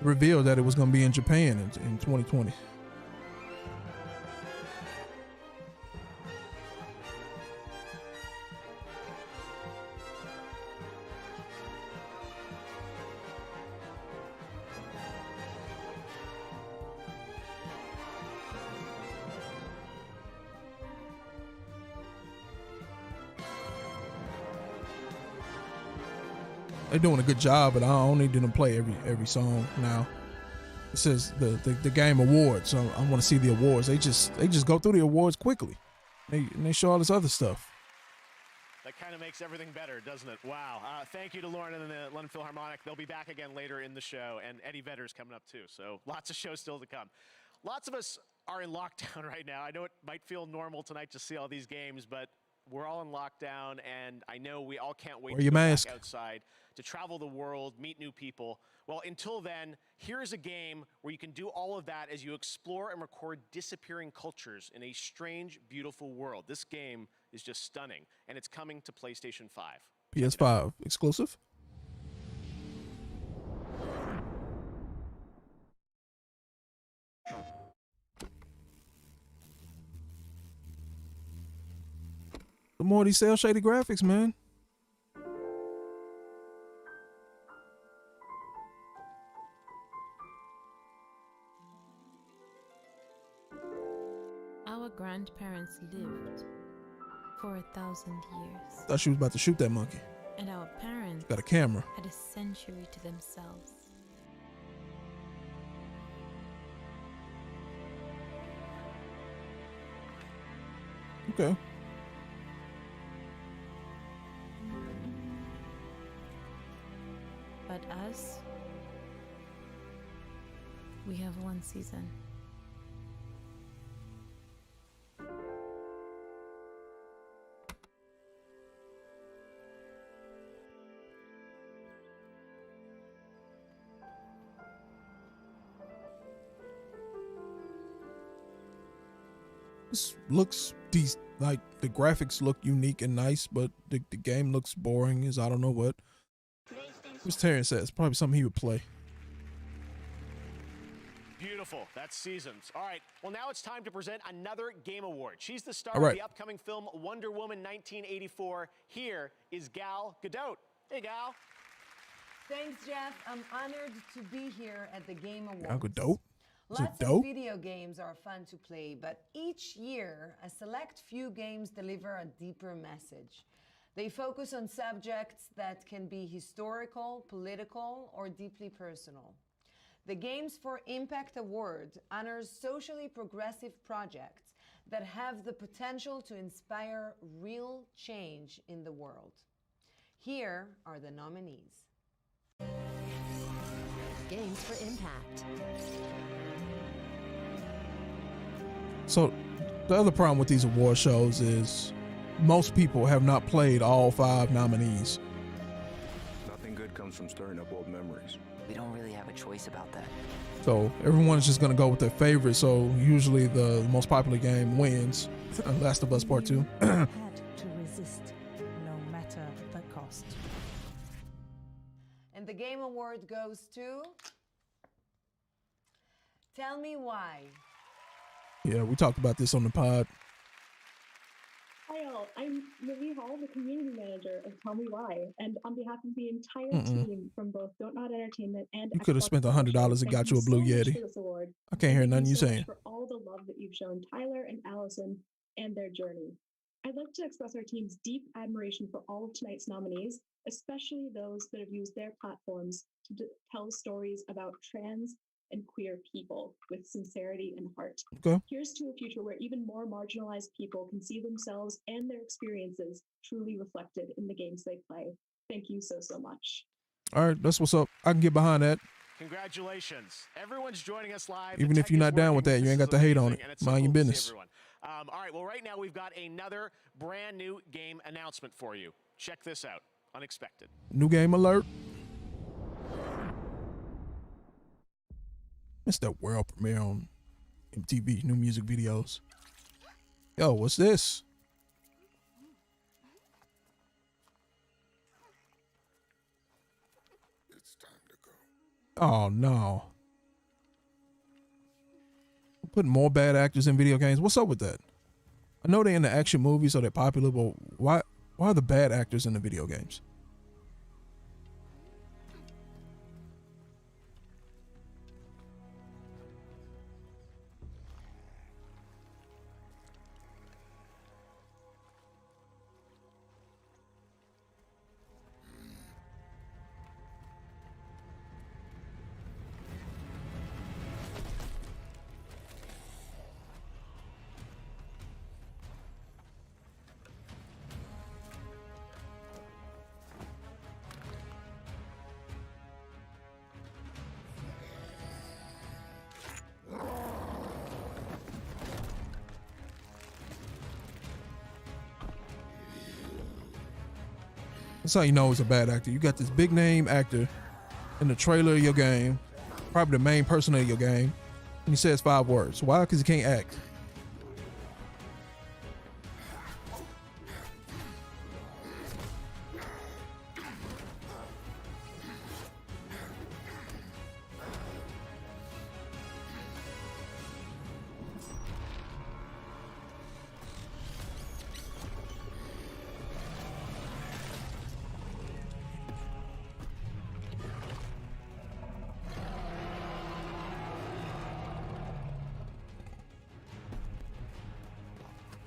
reveal that it was going to be in Japan in 2020. they're doing a good job, but I don't need them to play every song now. It says the game awards, so I want to see the awards. They just go through the awards quickly. They show all this other stuff. That kind of makes everything better, doesn't it? Wow. Thank you to Lauren and the London Philharmonic. They'll be back again later in the show, and Eddie Vedder's coming up too. So lots of shows still to come. Lots of us are in lockdown right now. I know it might feel normal tonight to see all these games, but we're all in lockdown, and I know we all can't wait Wear to your go mask. back outside, to travel the world, meet new people. Well, until then, here's a game where you can do all of that as you explore and record disappearing cultures in a strange, beautiful world. This game is just stunning, and it's coming to PlayStation 5. PS5 exclusive. The more these cel shaded graphics, man. Our grandparents lived for 1,000 years. Thought she was about to shoot that monkey. And our parents Got a camera. had a century to themselves. Okay. But us, we have one season. This looks like the graphics look unique and nice, but the game looks boring as I don't know what. What's Terrence says? It's probably something he would play. Beautiful. That's Seasons. All right. Well, now it's time to present another Game Award. She's the star All right. of the upcoming film Wonder Woman 1984. Here is Gal Gadot. Hey, Gal. Thanks, Jeff. I'm honored to be here at the Game Awards. Gal Gadot? Is it Lots dope? of video games are fun to play, but each year, a select few games deliver a deeper message. They focus on subjects that can be historical, political, or deeply personal. The Games for Impact Award honors socially progressive projects that have the potential to inspire real change in the world. Here are the nominees. Games for Impact. So the other problem with these award shows is most people have not played all 5 nominees. Nothing good comes from stirring up old memories. We don't really have a choice about that. So everyone's just gonna go with their favorite. So usually the most popular game wins. Last of Us Part 2. Had to resist, no matter the cost. And the Game Award goes to Tell Me Why. Yeah, we talked about this on the pod. Hi all, I'm Livy Hall, the community manager of Tell Me Why, and on behalf of the entire team from both Don't Nod Entertainment and You could have Xbox spent $100 and thank got you a Blue so much Yeti. for this award. I can't hear Thank nothing you so much saying. for all the love that you've shown Tyler and Allison and their journey. I'd like to express our team's deep admiration for all of tonight's nominees, especially those that have used their platforms to tell stories about trans and queer people with sincerity and heart. Okay. Here's to a future where even more marginalized people can see themselves and their experiences truly reflected in the games they play. Thank you so, so much. All right, that's what's up. I can get behind that. Congratulations. Everyone's joining us live. Even The if tech you're is not down with working. that, you ain't This got to is hate on amazing, it. and it's so Mind your cool to see business. everyone. All right, well, right now we've got another brand new game announcement for you. Check this out. Unexpected. New game alert. It's that world premiere on MTV, new music videos. Yo, what's this? It's time to go. Oh no. Putting more bad actors in video games. What's up with that? I know they're in the action movies, so they're popular, but why are the bad actors in the video games? That's how you know it's a bad actor. You got this big name actor in the trailer of your game, probably the main person of your game, and he says 5 words. Why? Because he can't act.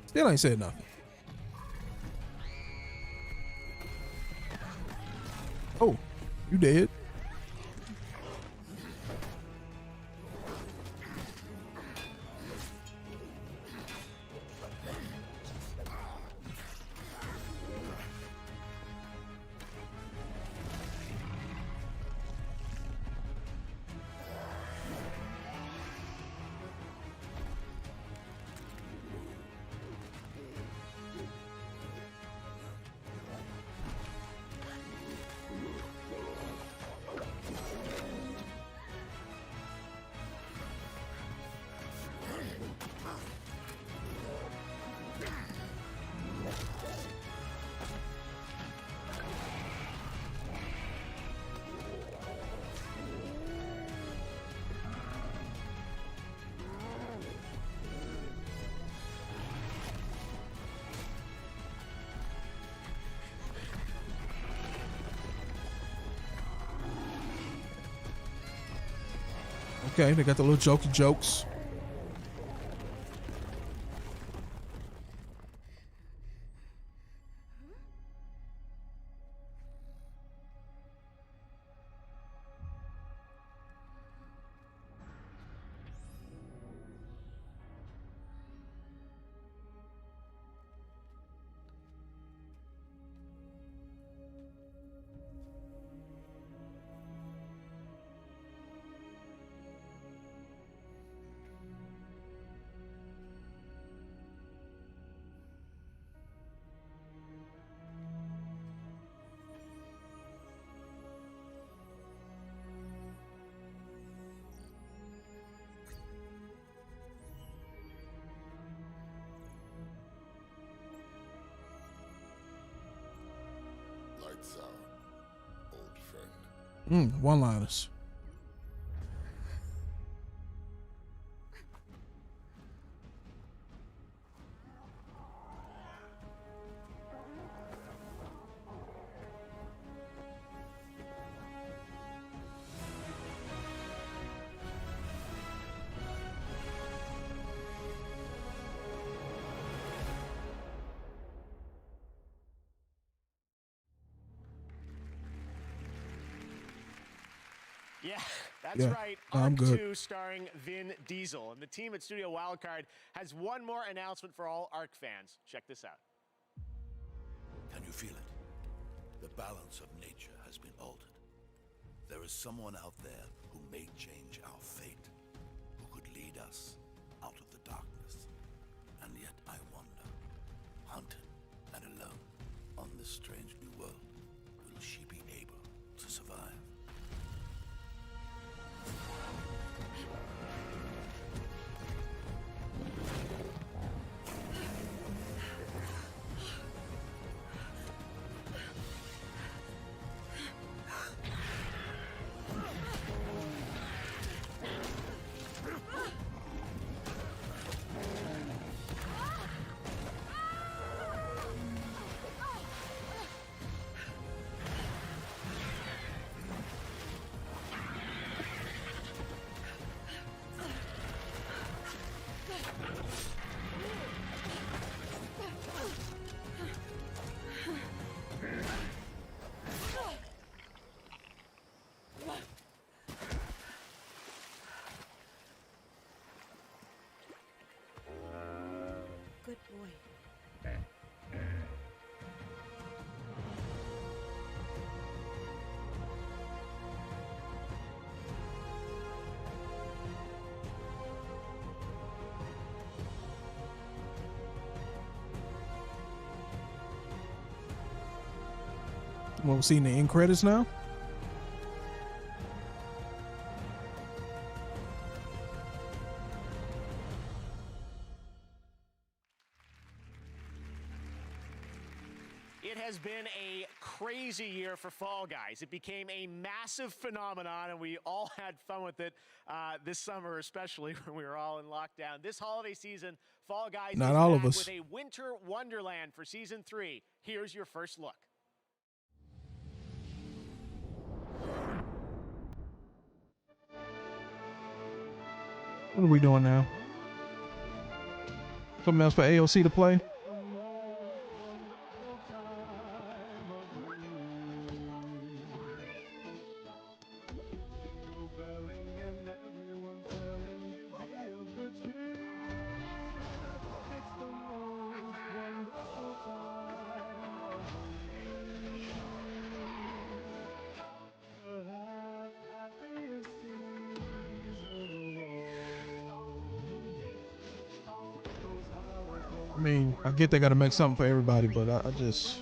Still ain't said nothing. Oh, you dead. Okay, they got the little jokey jokes. Lights out, old friend. One-liners. Yeah, that's Yeah, right. I'm Arc good. 2 starring Vin Diesel. And the team at Studio Wildcard has one more announcement for all Arc fans. Check this out. Can you feel it? The balance of nature has been altered. There is someone out there who may change our fate, who could lead us out of the darkness. And yet I wonder, hunted and alone on this strange new world, will she be able to survive? Well, we're seeing the end credits now. It has been a crazy year for Fall Guys. It became a massive phenomenon, and we all had fun with it this summer, especially when we were all in lockdown. This holiday season, Fall Guys Not is all back of us. with a winter wonderland for season 3. Here's your first look. What are we doing now? Something else for AOC to play? I mean, I get they got to make something for everybody, but I just,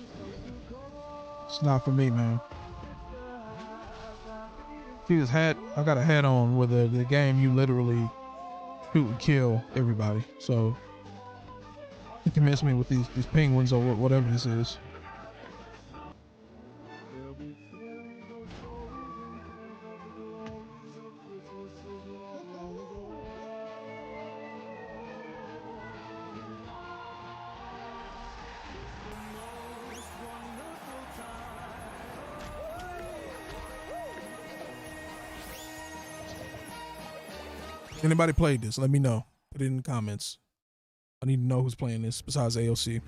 it's not for me, man. See this hat? I got a hat on where the game you literally shoot and kill everybody. So you can miss me with these penguins or whatever this is. Anybody played this? Let me know. Put it in the comments. I need to know who's playing this besides AOC.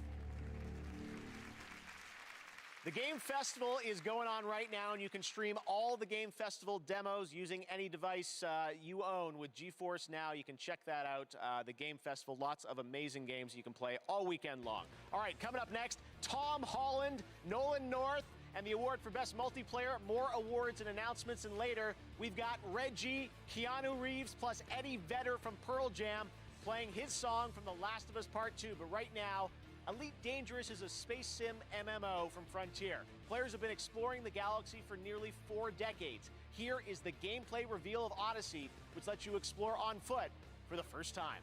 The Game Festival is going on right now, and you can stream all the Game Festival demos using any device you own with GeForce Now. You can check that out. The Game Festival, lots of amazing games you can play all weekend long. All right, coming up next, Tom Holland, Nolan North, and the award for Best Multiplayer. More awards and announcements, and later, we've got Reggie, Keanu Reeves, plus Eddie Vedder from Pearl Jam playing his song from The Last of Us Part 2. But right now, Elite Dangerous is a space sim MMO from Frontier. Players have been exploring the galaxy for nearly 4 decades. Here is the gameplay reveal of Odyssey, which lets you explore on foot for the first time.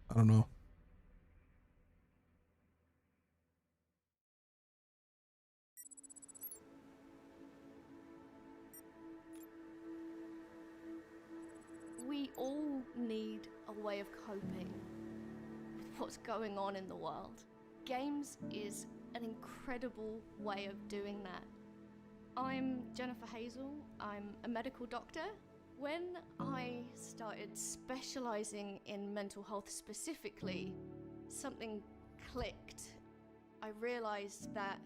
I don't know. We all need a way of coping with what's going on in the world. Games is an incredible way of doing that. I'm Jennifer Hazel. I'm a medical doctor. When I started specializing in mental health specifically, something clicked. I realized that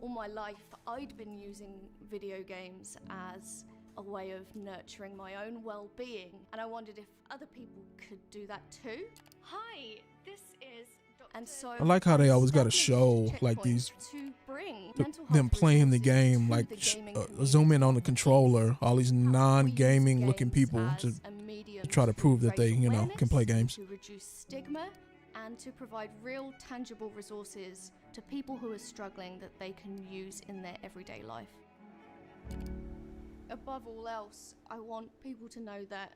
all my life I'd been using video games as a way of nurturing my own well-being, and I wondered if other people could do that too. Hi, this is and so I like how they always got to show like these them playing the game, like zoom in on the controller, all these non-gaming looking people to try to prove that they, you know, can play games. To reduce stigma and to provide real tangible resources to people who are struggling that they can use in their everyday life. above all else, I want people to know that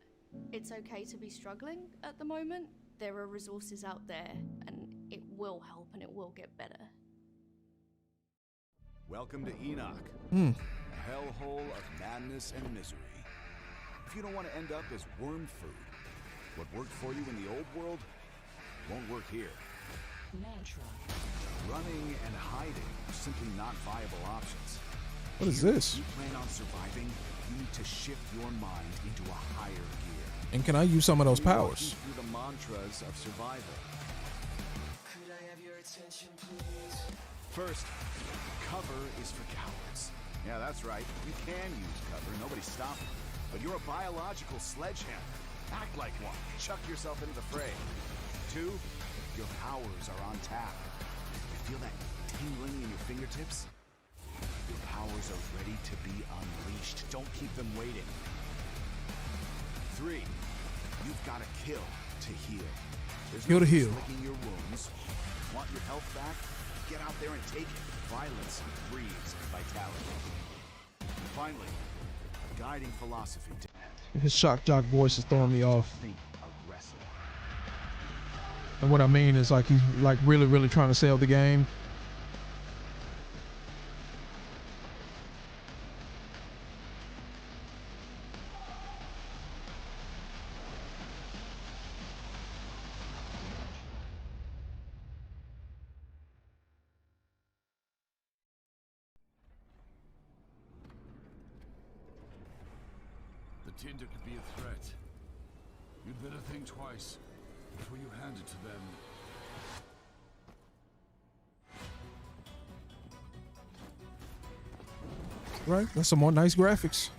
it's okay to be struggling at the moment. There are resources out there, and it will help and it will get better. Welcome to Enoch, Hmm. a hellhole of madness and misery. If you don't want to end up as worm food, what worked for you in the old world won't work here. Mantra. Running and hiding are simply not viable options. What is this? If you plan on surviving, you need to shift your mind into a higher gear. And can I use some of those Let me walk powers? you through the mantras of survival. Could I have your attention, please? First, cover is for cowards. Yeah, that's right. You can use cover. Nobody's stopping you. But you're a biological sledgehammer. Act like one. Chuck yourself into the fray. 2, your powers are on tap. Feel that tingling in your fingertips? Your powers are ready to be unleashed. Don't keep them waiting. 3, you've got to kill to heal. There's Kill no to use heal. licking your wounds. Want your health back? Get out there and take it. Violence breeds vitality. And finally, a guiding philosophy to His shock jock voice is throwing me off. think a wrestler. And what I mean is like he's like really trying to sell the game. The Tinder could be a threat. You'd better think twice before you hand it to them. Right? That's some more nice graphics.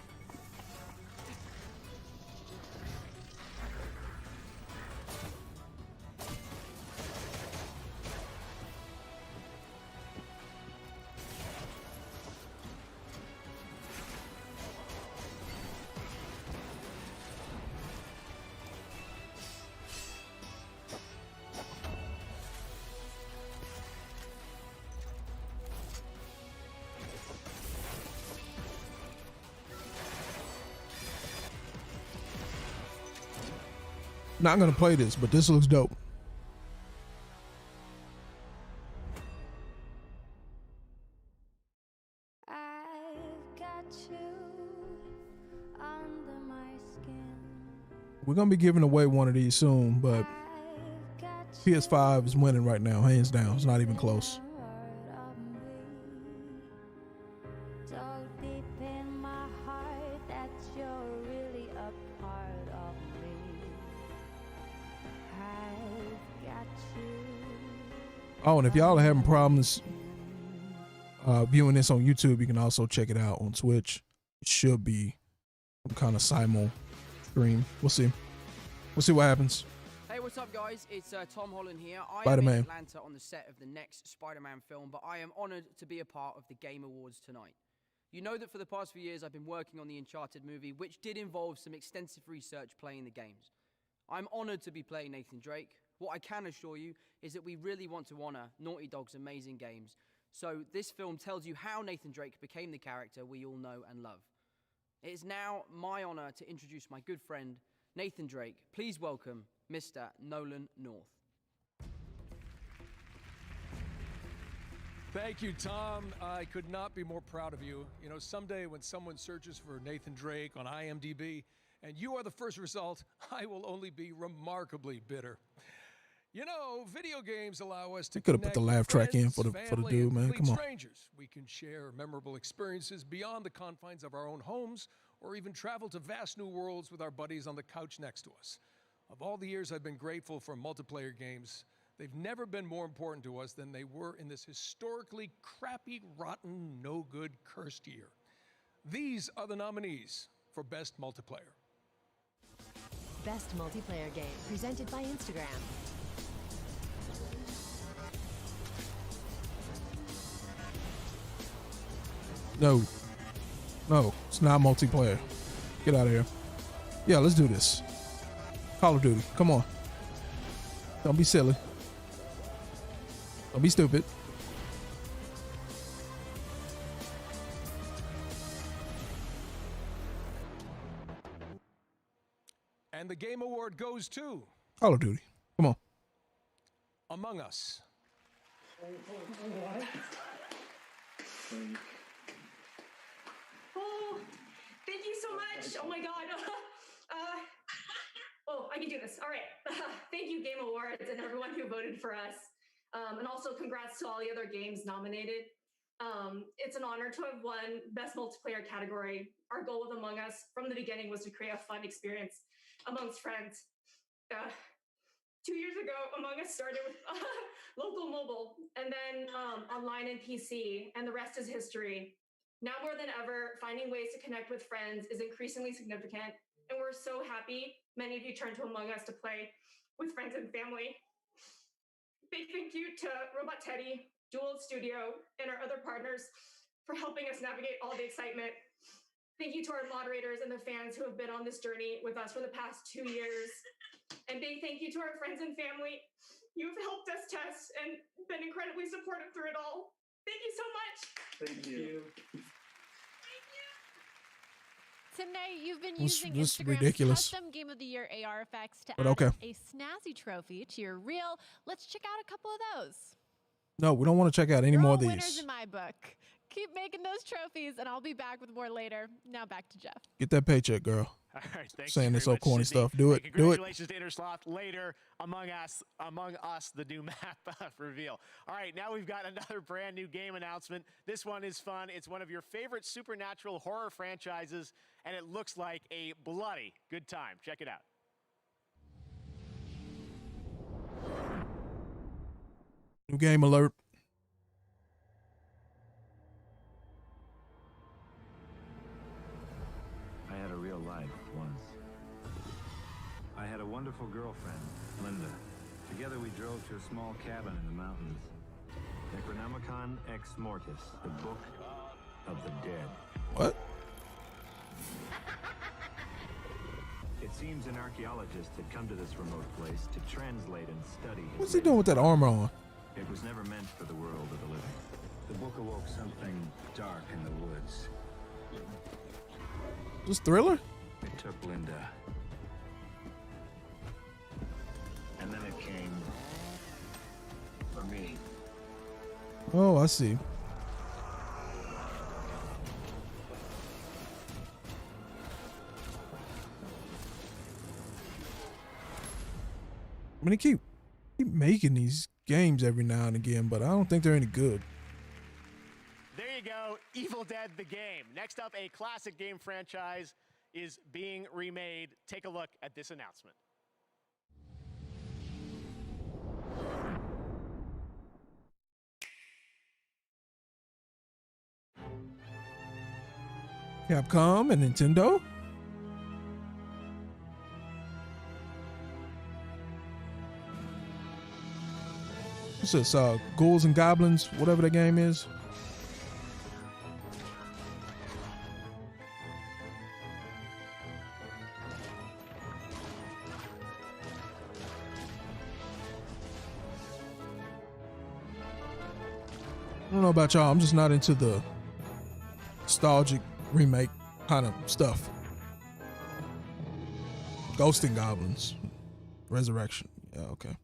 Not gonna play this, but this looks dope. We're gonna be giving away one of these soon, but PS5 is winning right now, hands down. It's not even close. Oh, and if y'all are having problems viewing this on YouTube, you can also check it out on Twitch. It should be some kind of simul stream. We'll see. We'll see what happens. Hey, what's up, guys? It's Tom Holland here. I am Spider-Man. in Atlanta on the set of the next Spider-Man film, but I am honored to be a part of the Game Awards tonight. You know that for the past few years, I've been working on the Uncharted movie, which did involve some extensive research playing the games. I'm honored to be playing Nathan Drake. What I can assure you is that we really want to honor Naughty Dog's amazing games. So this film tells you how Nathan Drake became the character we all know and love. It is now my honor to introduce my good friend, Nathan Drake. Please welcome Mr. Nolan North. Thank you, Tom. I could not be more proud of you. You know, someday when someone searches for Nathan Drake on IMDb and you are the first result, I will only be remarkably bitter. You know, video games allow us to You could have put the laugh track in for the family, dude, and man. complete Come on. strangers. We can share memorable experiences beyond the confines of our own homes, or even travel to vast new worlds with our buddies on the couch next to us. Of all the years I've been grateful for multiplayer games, they've never been more important to us than they were in this historically crappy, rotten, no good, cursed year. These are the nominees for Best Multiplayer. Best multiplayer game presented by Instagram. No, it's not multiplayer. Get out of here. Yeah, let's do this. Call of Duty. Come on. Don't be silly. Don't be stupid. And the Game Award goes to Call of Duty. Come on. Among Us. Oh, thank you so much. Oh my God. Oh, I can do this. All right. Thank you, Game Awards, and everyone who voted for us. And also congrats to all the other games nominated. It's an honor to have won Best Multiplayer category. Our goal with Among Us from the beginning was to create a fun experience amongst friends. 2 years ago, Among Us started with local mobile, and then online and PC, and the rest is history. Now more than ever, finding ways to connect with friends is increasingly significant, and we're so happy many of you turned to Among Us to play with friends and family. Big thank you to Robot Teddy, Dual Studio, and our other partners for helping us navigate all the excitement. Thank you to our moderators and the fans who have been on this journey with us for the past 2 years. And big thank you to our friends and family. You've helped us test and been incredibly supportive through it all. Thank you so much. Thank you. Tonight, you've been This- using this is Instagram's ridiculous. custom Game of the Year AR effects to But add okay. a snazzy trophy to your reel. Let's check out a couple of those. No, we don't want to check out any You're more all of winners these. in my book. Keep making those trophies, and I'll be back with more later. Now back to Jeff. Get that paycheck, girl. All right, thanks Saying very this old much, corny Sydney. stuff. Do And it. Do it. Congratulations to Intersloth. Later, Among Us, the new map reveal. All right, now we've got another brand new game announcement. This one is fun. It's one of your favorite supernatural horror franchises, and it looks like a bloody good time. Check it out. New game alert. I had a real life once. I had a wonderful girlfriend, Linda. Together we drove to a small cabin in the mountains. Necronomicon Ex Mortis, the Book of the Dead. What? It seems an archaeologist had come to this remote place to translate and study his What's he doing with that armor on? It was never meant for the world of the living. The book awoke something dark in the woods. This Thriller? It took Linda. And then it came for me. Oh, I see. I mean, they keep making these games every now and again, but I don't think they're any good. There you go, Evil Dead the game. Next up, a classic game franchise is being remade. Take a look at this announcement. Capcom and Nintendo? What's this? Ghouls and Goblins, whatever the game is. I don't know about y'all. I'm just not into the nostalgic remake kind of stuff. Ghost and Goblins. Resurrection. Yeah, okay.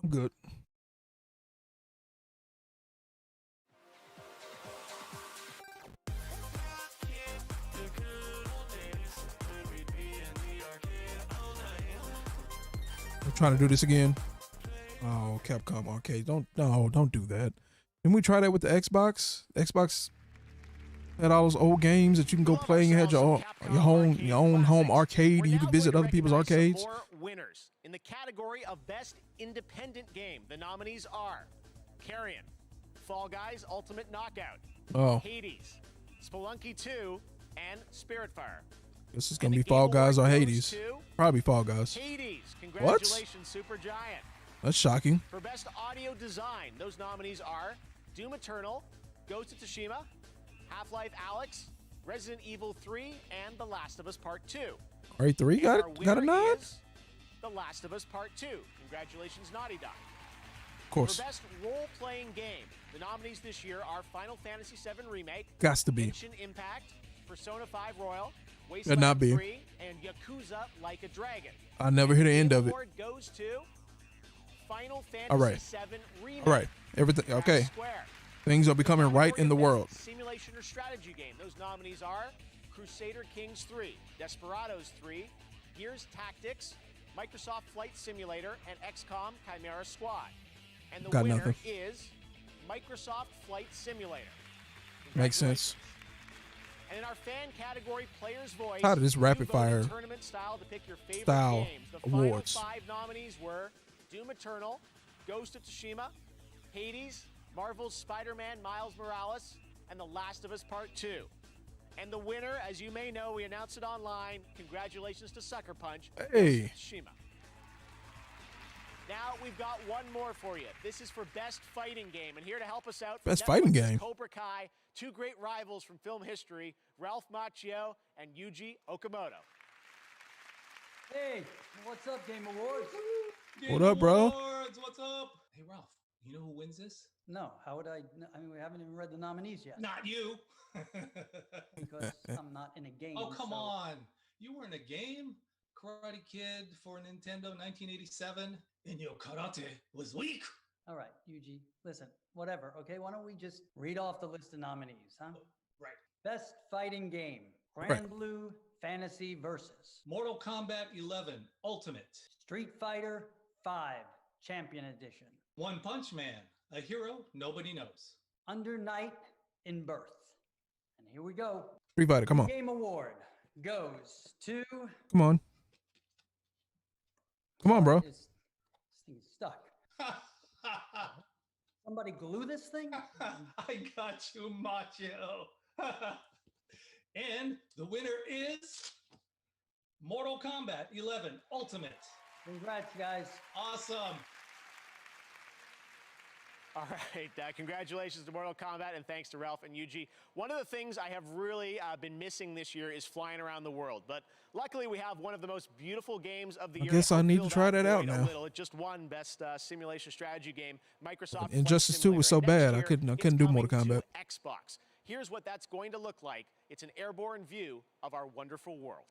I'm good. I'm trying to do this again. Oh, Capcom Arcade. Don't do that. Didn't we try that with the Xbox? Xbox had all those old games that you can go play and you had your own home arcade and you could visit other people's arcades. More winners in the category of Best Independent Game. The nominees are Carrion, Fall Guys Ultimate Knockout, Oh. Hades, Spelunky 2, and Spiritfire. This is gonna be Fall Guys or Hades. Probably Fall Guys. Hades, congratulations, Supergiant. That's shocking. For Best Audio Design, those nominees are Doom Eternal, Ghost of Tsushima, Half-Life Alyx, Resident Evil 3, and The Last of Us Part 2. RE3 got a nod? Is The Last of Us Part 2. Congratulations, Naughty Dog. Of course. For Best Role-Playing Game, the nominees this year are Final Fantasy VII Remake, Gots to be. Genshin Impact, Persona 5 Royal, Wasteland not be. 3, and Yakuza Like a Dragon. I never hear the end of it. Award goes to Final Fantasy All right. VII Remake. All right. Everything. Crash Okay. Square. Things are becoming right in the world. Simulation or strategy game. Those nominees are Crusader Kings 3, Desperados 3, Gears Tactics, Microsoft Flight Simulator, and XCOM Chimera Squad. And the Got winner nothing. is Microsoft Flight Simulator. Makes sense. And in our fan category, Player's Voice, Tired of this you rapid voted fire tournament style to pick your favorite style games. The awards. final 5 nominees were Doom Eternal, Ghost of Tsushima, Hades, Marvel's Spider-Man Miles Morales, and The Last of Us Part 2. And the winner, as you may know, we announced it online. Congratulations to Sucker Punch. Hey. Ghost of Tsushima. Now we've got one more for you. This is for Best Fighting Game. And here to help us out, from Best Fighting Netflix's Game. Cobra Kai, 2 great rivals from film history, Ralph Macchio and Yuji Okamoto. Hey, what's up, Game Awards? What up, bro? Awards, what's up? Hey, Ralph, you know who wins this? No, how would I? I mean, we haven't even read the nominees yet. Not you. Because I'm not in a game. Oh, come so- on. You were in a game? Karate Kid for Nintendo 1987, and your karate was weak. All right, Yuji, listen, whatever, okay? Why don't we just read off the list of nominees, huh? Right. Best Fighting Game, Grand Right. Blue Fantasy Versus, Mortal Kombat 11 Ultimate, Street Fighter 5 Champion Edition, One Punch Man, a hero nobody knows. Under Night in Birth. And here we go. Street Fighter, come on. Game Award goes to... Come on. Come on, bro. This thing is stuck. Somebody glue this thing? I got you, Macho. And the winner is Mortal Kombat 11 Ultimate. Congrats, guys. Awesome. All right, congratulations to Mortal Kombat, and thanks to Ralph and Yuji. One of the things I have really been missing this year is flying around the world, but luckily we have one of the most beautiful games of the year. guess I help need to fill try that out void a now. little. It just won Best Simulation Strategy Game, Microsoft Flight Injustice 2 was so Simulator. And bad, I next year, couldn't do it's Mortal coming Kombat. to Xbox. Here's what that's going to look like. It's an airborne view of our wonderful world.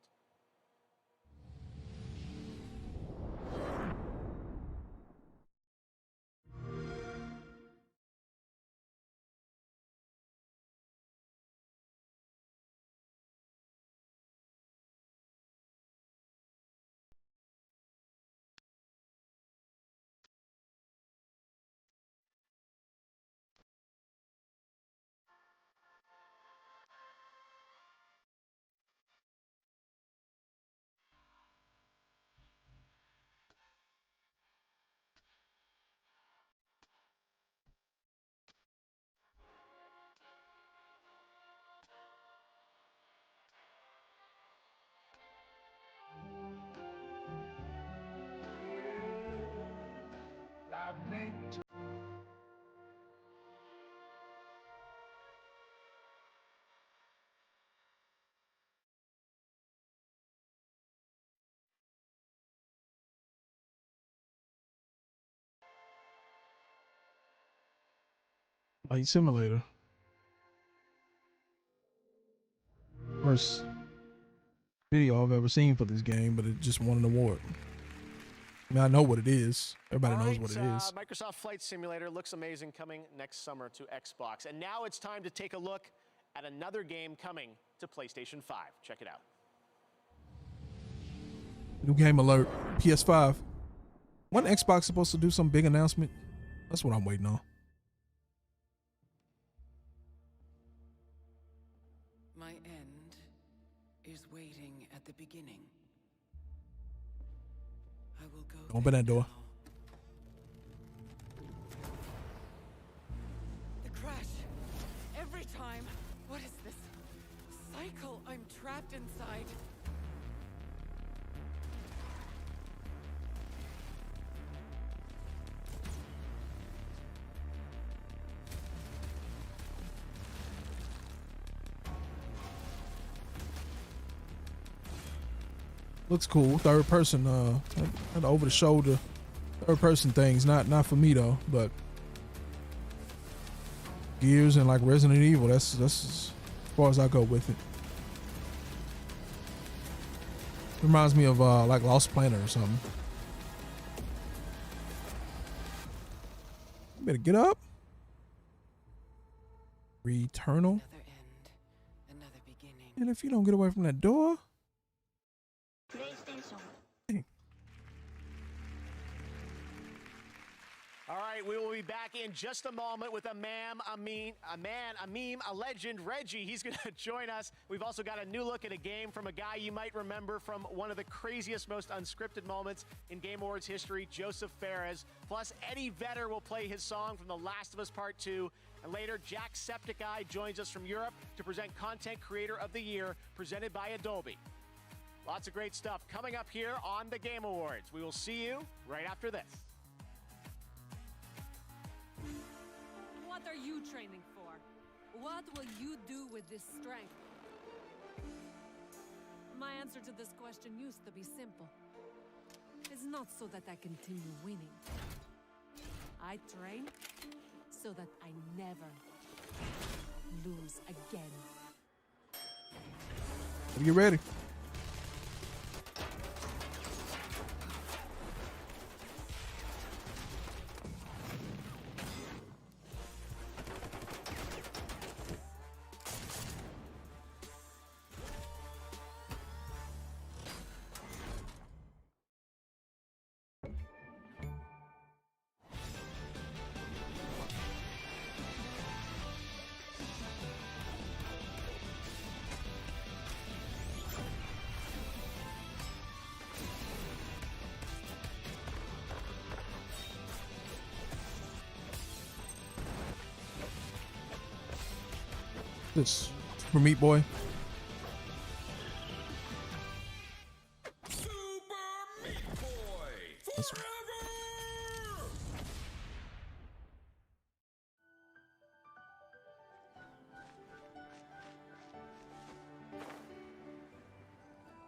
Flight Simulator. First video I've ever seen for this game, but it just won an award. I mean, I know what it is. Everybody knows what it is. Microsoft Flight Simulator looks amazing, coming next summer to Xbox. And now it's time to take a look at another game coming to PlayStation 5. Check it out. New game alert. PS5. Wasn't Xbox supposed to do some big announcement? That's what I'm waiting on. My end is waiting at the beginning. I will go. Open that door. The crash. Every time. What is this cycle I'm trapped inside? Looks cool. Third person, kind of over the shoulder, third person things. Not for me though, but Gears and like Resident Evil. That's as far as I go with it. Reminds me of like Lost Planet or something. You better get up. Returnal. And if you don't get away from that door. All right, we will be back in just a moment with a meme, a legend, Reggie. He's going to join us. We've also got a new look at a game from a guy you might remember from one of the craziest, most unscripted moments in Game Awards history, Joseph Fares. Plus, Eddie Vedder will play his song from The Last of Us Part 2. And later, Jacksepticeye joins us from Europe to present Content Creator of the Year, presented by Adobe. Lots of great stuff coming up here on the Game Awards. We will see you right after this. What are you training for? What will you do with this strength? My answer to this question used to be simple. It's not so that I continue winning. I train so that I never lose again. Get ready. This for Meat Boy.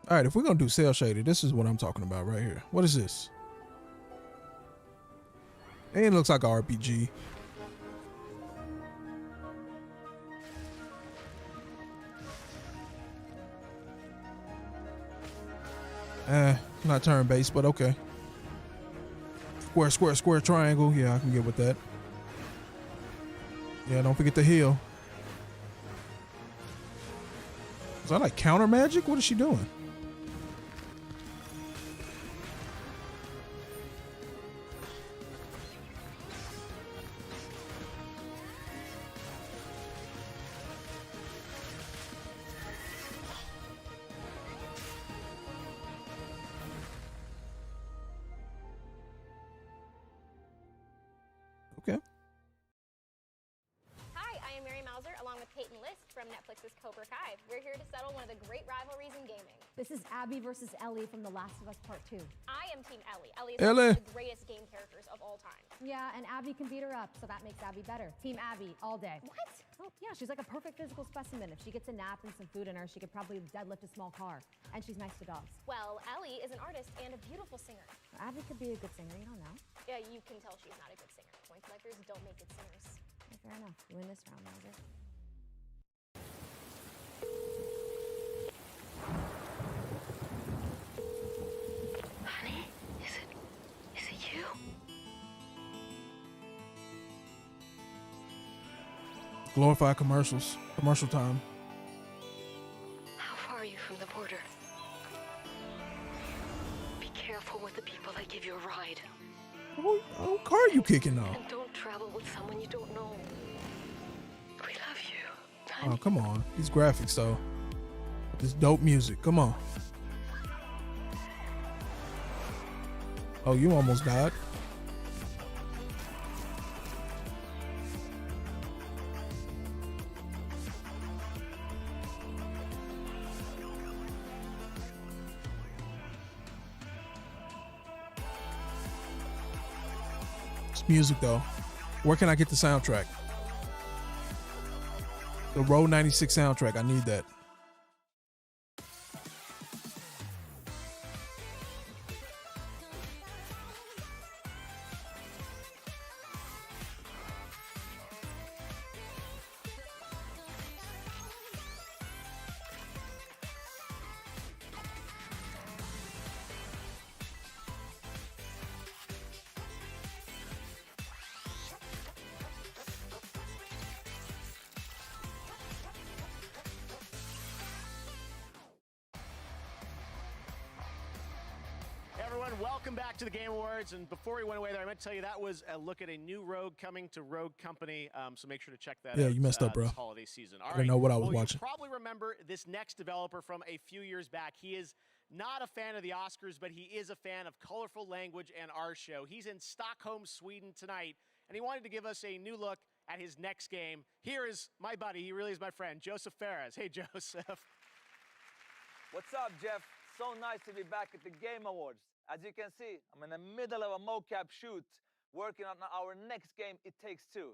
All right, if we're gonna do cell shaded, this is what I'm talking about right here. What is this? And it looks like an RPG. Not turn-based, but okay. Square, square, square, triangle. Yeah, I can get with that. Yeah, don't forget the heal. Is that like counter magic? What is she doing? Okay. Hi, I am Mary Mauser along with Peyton List from Netflix's Cobra Kai. We're here to settle one of the great rivalries in gaming. This is Abby versus Ellie from The Last of Us Part 2. I am Team Ellie. Ellie is Ellie. one of the greatest game characters of all time. Yeah, and Abby can beat her up, so that makes Abby better. Team Abby all day. What? Oh, yeah, she's like a perfect physical specimen. If she gets a nap and some food in her, she could probably deadlift a small car. And she's nice to dogs. Well, Ellie is an artist and a beautiful singer. Abby could be a good singer, you don't know. Yeah, you can tell she's not a good singer. Point collectors don't make good singers. Okay, fair enough. You win this round, Mauser. Honey, is it you? Glorified commercials. Commercial time. How far are you from the border? Be careful with the people that give you a ride. Oh, car you kicking though? And don't travel with someone you don't know. We love you. Oh, come on. These graphics though. This dope music. Come on. Oh, you almost died. It's music though. Where can I get the soundtrack? The Road 96 soundtrack. I need that. Welcome back to the Game Awards. And before we went away there, I meant to tell you that was a look at a new Rogue coming to Rogue Company. So make sure to check that out. Yeah, you messed up, bro. This holiday season. All I didn't know what I was well, watching. You probably remember this next developer from a few years back. He is not a fan of the Oscars, but he is a fan of colorful language and our show. He's in Stockholm, Sweden tonight, and he wanted to give us a new look at his next game. Here is my buddy. He really is my friend, Joseph Ferraz. Hey, Joseph. What's up, Jeff? So nice to be back at the Game Awards. As you can see, I'm in the middle of a mocap shoot, working on our next game, It Takes Two.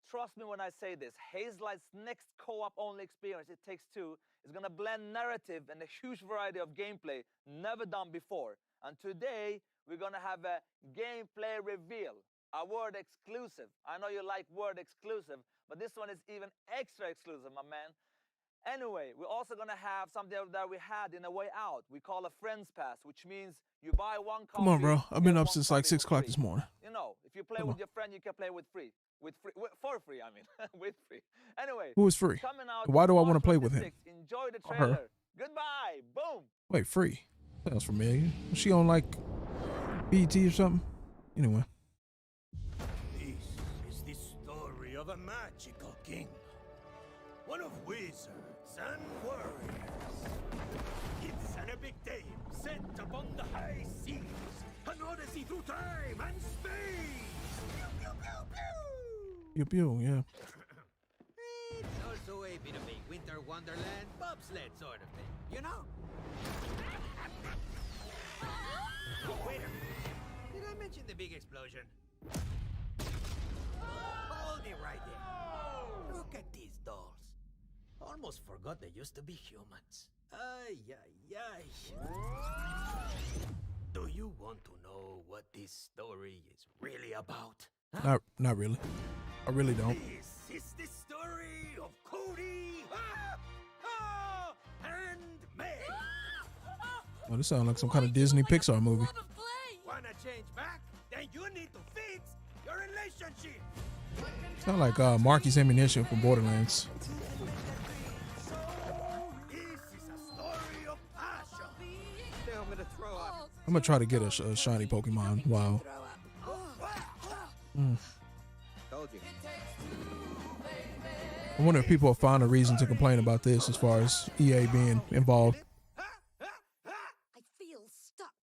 Trust me when I say this, Hazelight's next co-op only experience, It Takes Two, is gonna blend narrative and a huge variety of gameplay never done before. And today, we're gonna have a gameplay reveal, a word exclusive. I know you like word exclusive, but this one is even extra exclusive, my man. Anyway, we're also gonna have something that we had in A Way Out. We call a Friends Pass, which means you buy one copy. Come on, bro. I've been up since like 6 o'clock this morning. You know, if you play with your friend, you can play with free. For free, I mean. With free. Anyway. Who is free? Coming out Why do I want to March play with him? 26th. Enjoy the Or her? trailer. Goodbye. Boom. Wait, free? Sounds familiar. Was she on like BT or something? Anyway. This is the story of a magical kingdom. One of wizards and warriors. It's an epic tale set upon the high seas. An odyssey through time and space. Pew, pew, pew, pew. Pew pew, yeah. It's also a bit of a winter wonderland bobsled sort of thing, you know? Wait a minute. Did I mention the big explosion? Hold it right there. Look at these dolls. Almost forgot they used to be humans. Ay, ay, ay. Do you want to know what this story is really about? Not really. I really don't. This is the story of Cody and May. Oh, this sounds like some kind of Disney Pixar movie. Wanna change back? Then you need to fix your relationship. Sound like Marky's Ammunition from Borderlands. This is a story of passion. I'm gonna throw up. I'm gonna try to get a shiny Pokemon. Wow. Told you. I wonder if people will find a reason to complain about this as far as EA being involved. I feel stuck.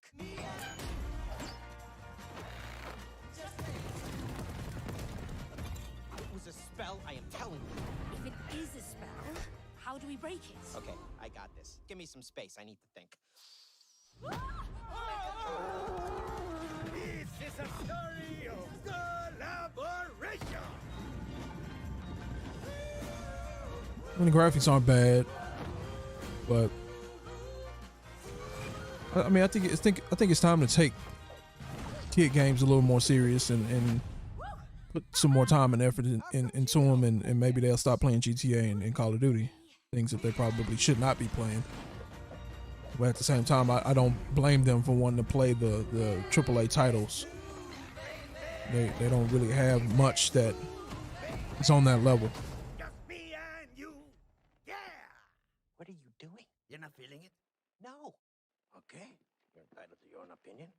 It was a spell, I am telling you. If it is a spell, how do we break it? Okay, I got this. Give me some space, I need to think. This is a story of collaboration. I mean, the graphics aren't bad, but I mean, I think it's time to take kid games a little more serious and put some more time and effort into them, and maybe they'll stop playing GTA and Call of Duty, things that they probably should not be playing. But at the same time, I don't blame them for wanting to play the AAA titles. They don't really have much that is on that level. Me and you. Yeah. What are you doing? You're not feeling it? No. Okay. You're entitled to your own opinion.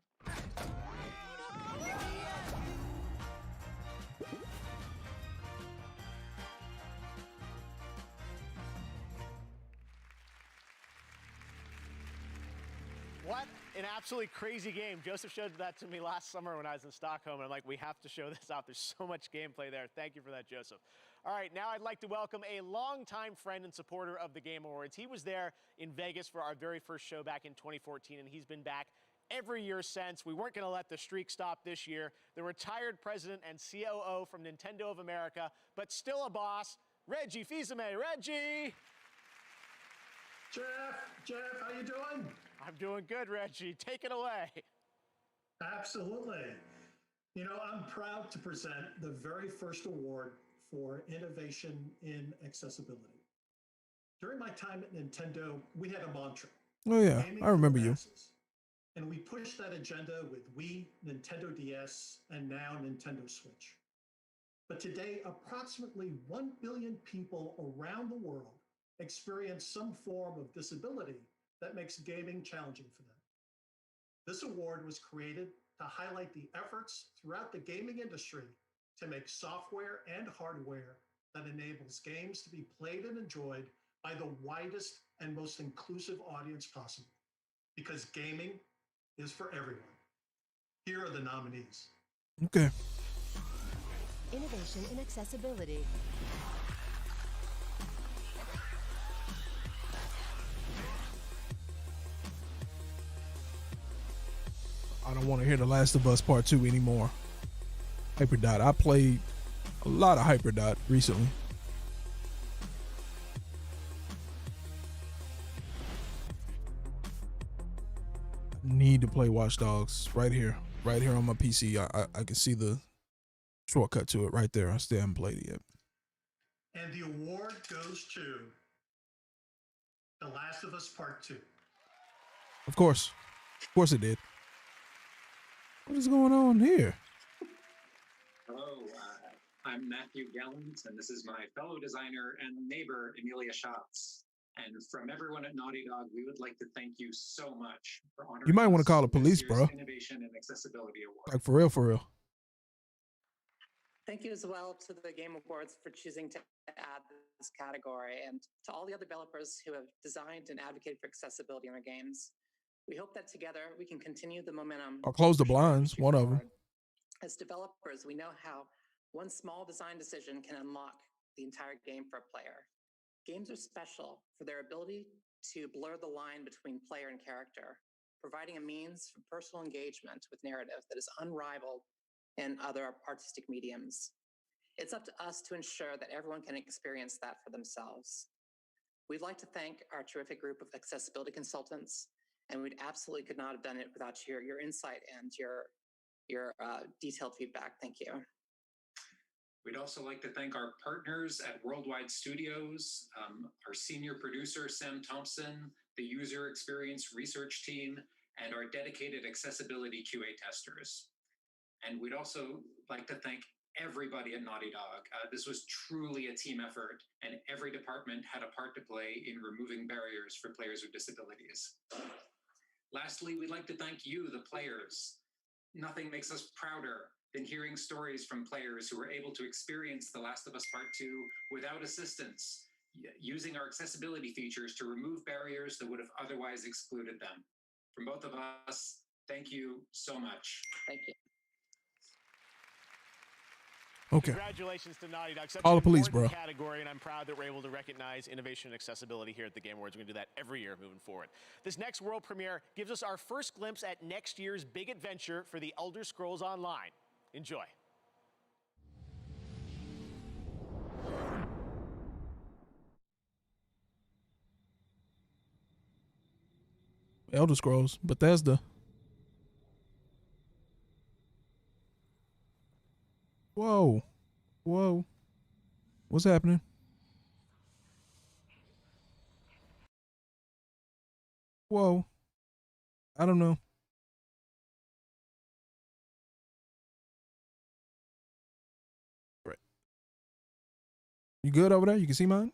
What an absolutely crazy game. Joseph showed that to me last summer when I was in Stockholm, and I'm like, we have to show this off. There's so much gameplay there. Thank you for that, Joseph. All right, now I'd like to welcome a longtime friend and supporter of the Game Awards. He was there in Vegas for our very first show back in 2014, and he's been back every year since. We weren't going to let the streak stop this year. The retired president and COO from Nintendo of America, but still a boss, Reggie Fils-Aimé. Reggie! Jeff, how you doing? I'm doing good, Reggie. Take it away. Absolutely. You know, I'm proud to present the very first award for innovation in accessibility. During my time at Nintendo, we had a mantra. Oh yeah, I remember you. And we pushed that agenda with Wii, Nintendo DS, and now Nintendo Switch. But today, approximately 1 billion people around the world experience some form of disability that makes gaming challenging for them. This award was created to highlight the efforts throughout the gaming industry to make software and hardware that enables games to be played and enjoyed by the widest and most inclusive audience possible. Because gaming is for everyone. Here are the nominees. Okay. Innovation in accessibility. I don't want to hear The Last of Us Part 2 anymore. Hyperdot. I played a lot of Hyperdot recently. I need to play Watch Dogs right here on my PC. I can see the shortcut to it right there. I still haven't played it yet. And the award goes to The Last of Us Part 2. Of course it did. What is going on here? Hello, I'm Matthew Gallant, and this is my fellow designer and neighbor, Emilia Schatz. And from everyone at Naughty Dog, we would like to thank you so much for honoring You might want to us call the with this police, year's bro. Innovation and Accessibility Award. Like for real. Thank you as well to the Game Awards for choosing to add this category, and to all the other developers who have designed and advocated for accessibility in their games. We hope that together we can continue the momentum. I'll close the blinds, one of them. As developers, we know how one small design decision can unlock the entire game for a player. Games are special for their ability to blur the line between player and character, providing a means for personal engagement with narrative that is unrivaled in other artistic mediums. It's up to us to ensure that everyone can experience that for themselves. We'd like to thank our terrific group of accessibility consultants, and we absolutely could not have done it without your insight and your detailed feedback. Thank you. We'd also like to thank our partners at Worldwide Studios, our senior producer, Sam Thompson, the user experience research team, and our dedicated accessibility QA testers. And we'd also like to thank everybody at Naughty Dog. This was truly a team effort, and every department had a part to play in removing barriers for players with disabilities. Lastly, we'd like to thank you, the players. Nothing makes us prouder than hearing stories from players who were able to experience The Last of Us Part 2 without assistance, using our accessibility features to remove barriers that would have otherwise excluded them. From both of us, thank you so much. Thank you. Okay. Congratulations to Naughty Dog. Such Call an the police, important bro. category, and I'm proud that we're able to recognize innovation and accessibility here at the Game Awards. We're going to do that every year moving forward. This next world premiere gives us our first glimpse at next year's big adventure for the Elder Scrolls Online. Enjoy. Elder Scrolls, Bethesda. Whoa. What's happening? Whoa. I don't know. Right. You good over there? You can see mine?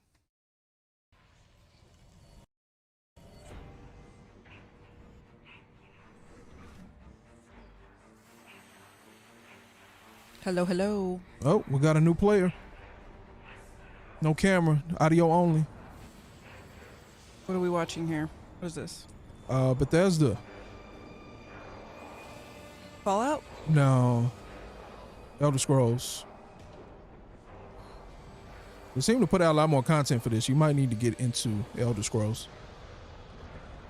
Hello. Oh, we got a new player. No camera, audio only. What are we watching here? What is this? Bethesda. Fallout? No. Elder Scrolls. They seem to put out a lot more content for this. You might need to get into Elder Scrolls.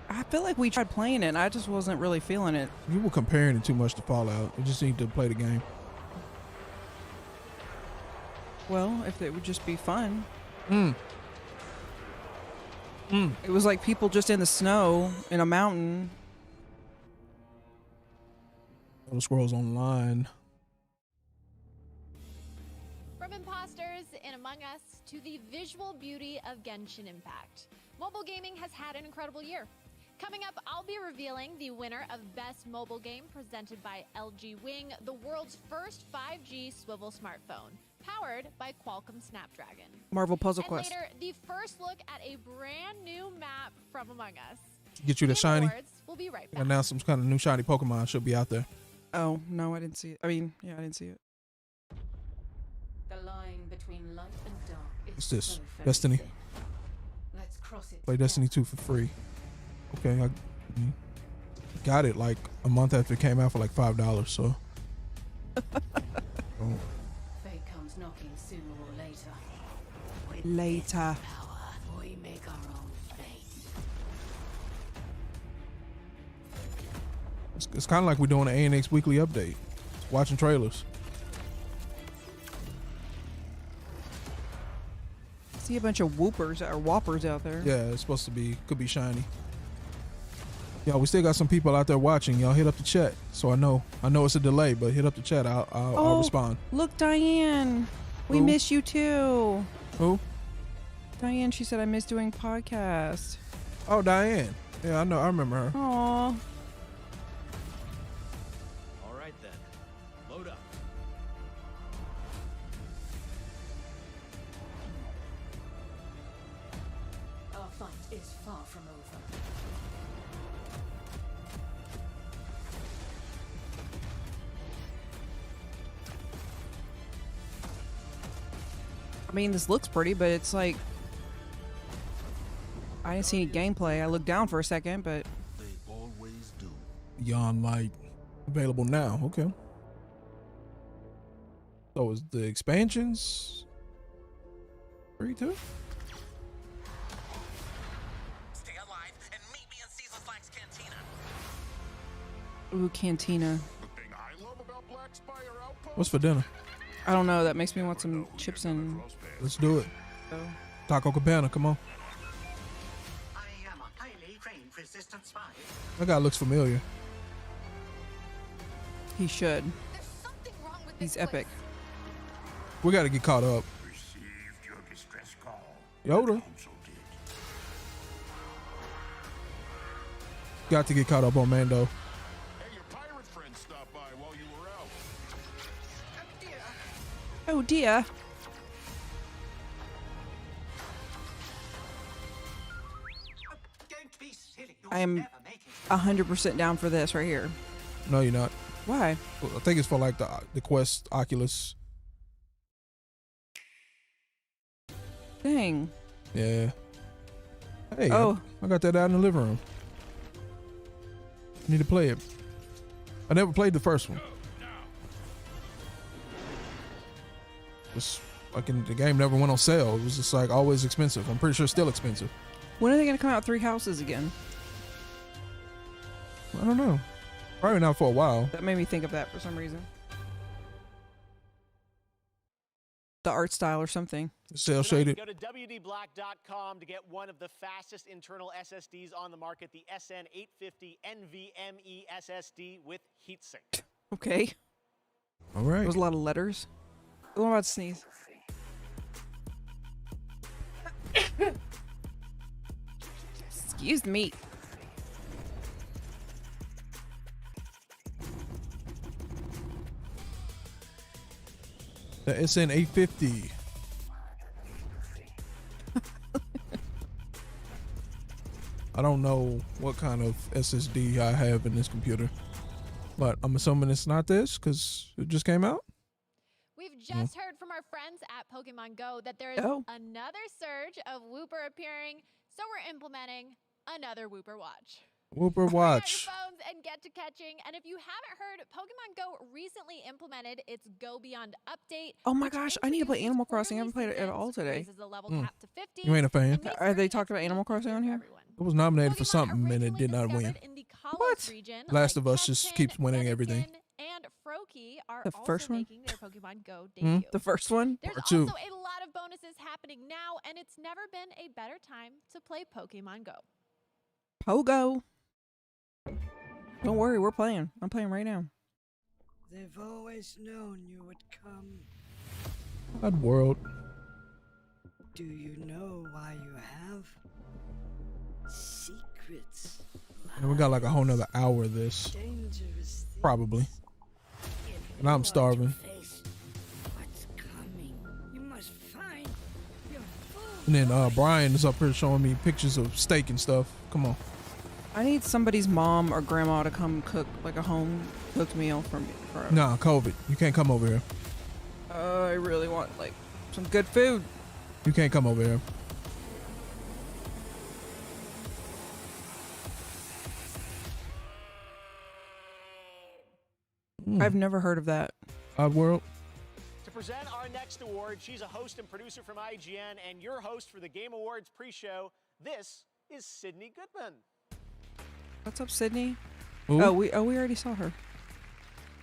I feel like we tried playing it and I just wasn't really feeling it. You were comparing it too much to Fallout. You just need to play the game. Well, if it would just be fun. It was like people just in the snow in a mountain. Elder Scrolls Online. From imposters in Among Us to the visual beauty of Genshin Impact, mobile gaming has had an incredible year. Coming up, I'll be revealing the winner of Best Mobile Game presented by LG Wing, the world's first 5G swivel smartphone, powered by Qualcomm Snapdragon. Marvel Puzzle And Quest. later, the first look at a brand new map from Among Us. Get you the shiny. We'll be right They back. announced some kind of new shiny Pokemon should be out there. Oh, no, I didn't see it. I mean, yeah, I didn't see it. The line between light and dark is What's this? so very Destiny. thin. Let's cross it. Play Destiny 2 for free. Okay, I got it like a month after it came out for like $5, so. Oh. Fate comes knocking sooner or later. Later. We make our own fate. It's kind of like we're doing an ANX weekly update. Watching trailers. See a bunch of whoopers or whoppers out there. Yeah, it's supposed to be, could be shiny. Yo, we still got some people out there watching. Y'all hit up the chat. So I know it's a delay, but hit up the chat. I'll respond. Look, Diane. We Who? miss you too. Who? Diane, she said I miss doing podcasts. Oh, Diane. Yeah, I know. I remember her. Aw. All right then. Load up. Our fight is far from over. I mean, this looks pretty, but it's like I didn't see any gameplay. I looked down for a second, but They always do. Beyond Light available now. Okay. So is the expansions free too? Stay alive and meet me in Caesar Slack's cantina. ooh, Cantina. What's for dinner? I don't know. That makes me want some chips and. Let's do it. Oh. Taco Cabana, come on. I am a highly trained resistance spy. That guy looks familiar. He should. He's epic. We got to get caught up. Received your distress call. Yoda. Got to get caught up on Mando. Oh dear. Don't be silly. I am 100% down for this right here. No, you're not. Why? I think it's for like the Quest Oculus. Dang. Yeah. Hey, Oh. I got that out in the living room. Need to play it. I never played the first one. It's like the game never went on sale. It was just like always expensive. I'm pretty sure it's still expensive. When are they going to come out with Three Houses again? I don't know. Probably not for a while. That made me think of that for some reason. The art style or something. Cell shaded. Go to WDBlack.com to get one of the fastest internal SSDs on the market, the SN850 NVMe SSD with heatsink. Okay. All right. There was a lot of letters. Oh, I'm about to sneeze. Excuse me. The SN850. I don't know what kind of SSD I have in this computer, but I'm assuming it's not this because it just came out. We've just heard from our friends at Pokemon Go that there is another surge of Wooper appearing, so we're implementing another Wooper Watch. Whooper Watch. Phones and get to catching. And if you haven't heard, Pokemon Go recently implemented its Go Beyond update. Oh my gosh, I need to play Animal Crossing. I haven't played it at all today. Raises the level cap to 50. You ain't a fan? Are they talking about Animal Crossing on here? It was nominated for something and it did not win. What? Last of Us just keeps winning everything. And Froakie are The also first one? making their Pokemon Go debut. The first one? There's Part two. also a lot of bonuses happening now, and it's never been a better time to play Pokemon Go. Pogo. Don't worry, we're playing. I'm playing right now. They've always known you would come. Odd world. Do you know why you have secrets? And we got like a whole nother hour of this. Dangerous. Probably. And I'm starving. What's coming? You must find your food. And then Brian is up here showing me pictures of steak and stuff. Come on. I need somebody's mom or grandma to come cook like a home cooked meal for me. Nah, COVID. You can't come over here. I really want like some good food. You can't come over here. I've never heard of that. Oddworld. To present our next award, she's a host and producer from IGN and your host for the Game Awards pre-show. This is Sydney Goodman. What's up, Sydney? Ooh. Oh, we already saw her.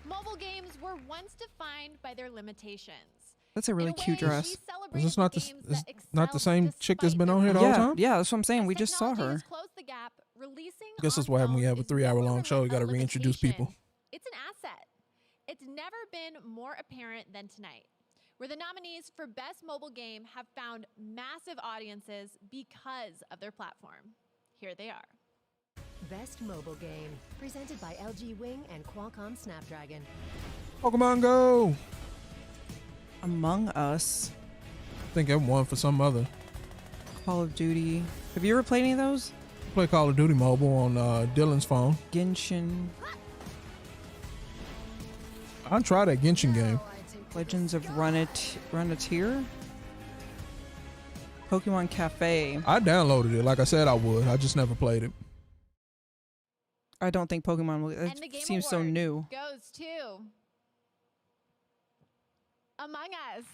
Mobile games were once defined by their limitations. That's a really cute dress. Is this not the same chick that's been on here the whole time? Yeah, that's what I'm saying. We just saw her. The gap, releasing I guess that's what happened when you have a 3-hour-long show. You got to reintroduce people. It's an asset. It's never been more apparent than tonight, where the nominees for Best Mobile Game have found massive audiences because of their platform. Here they are. Best Mobile Game, presented by LG Wing and Qualcomm Snapdragon. Pokemon Go. Among Us. I think I won for some other. Call of Duty. Have you ever played any of those? I play Call of Duty Mobile on Dylan's phone. Genshin. I'll try that Genshin game. Legends of Runeterra. Pokemon Cafe. I downloaded it. Like I said I would. I just never played it. I don't think Pokemon will. It seems so new. Goes to Among Us.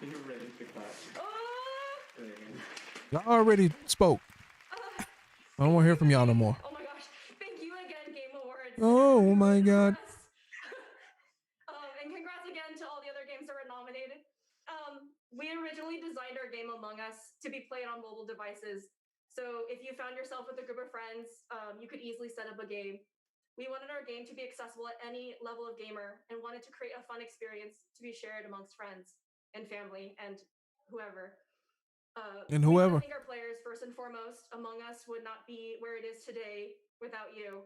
You're ready to clap. Y'all already spoke. I don't want to hear from y'all no more. Oh my gosh. Thank you again, Game Awards. Oh my god. And congrats again to all the other games that were nominated. We originally designed our game Among Us to be played on mobile devices. So if you found yourself with a group of friends, you could easily set up a game. We wanted our game to be accessible at any level of gamer and wanted to create a fun experience to be shared amongst friends and family and whoever. And whoever. I think our players, first and foremost, Among Us would not be where it is today without you.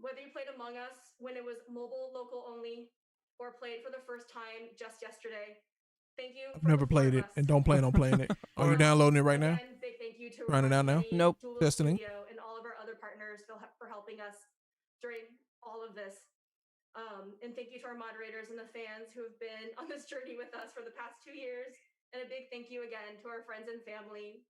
Whether you played Among Us when it was mobile, local only, or played for the first time just yesterday, thank you. I've never played it and don't plan on playing it. Are you downloading it right now? Again, big thank you to Trying it out now? Nope. Testing. Studio and all of our other partners for helping us during all of this. And thank you to our moderators and the fans who have been on this journey with us for the past 2 years. And a big thank you again to our friends and family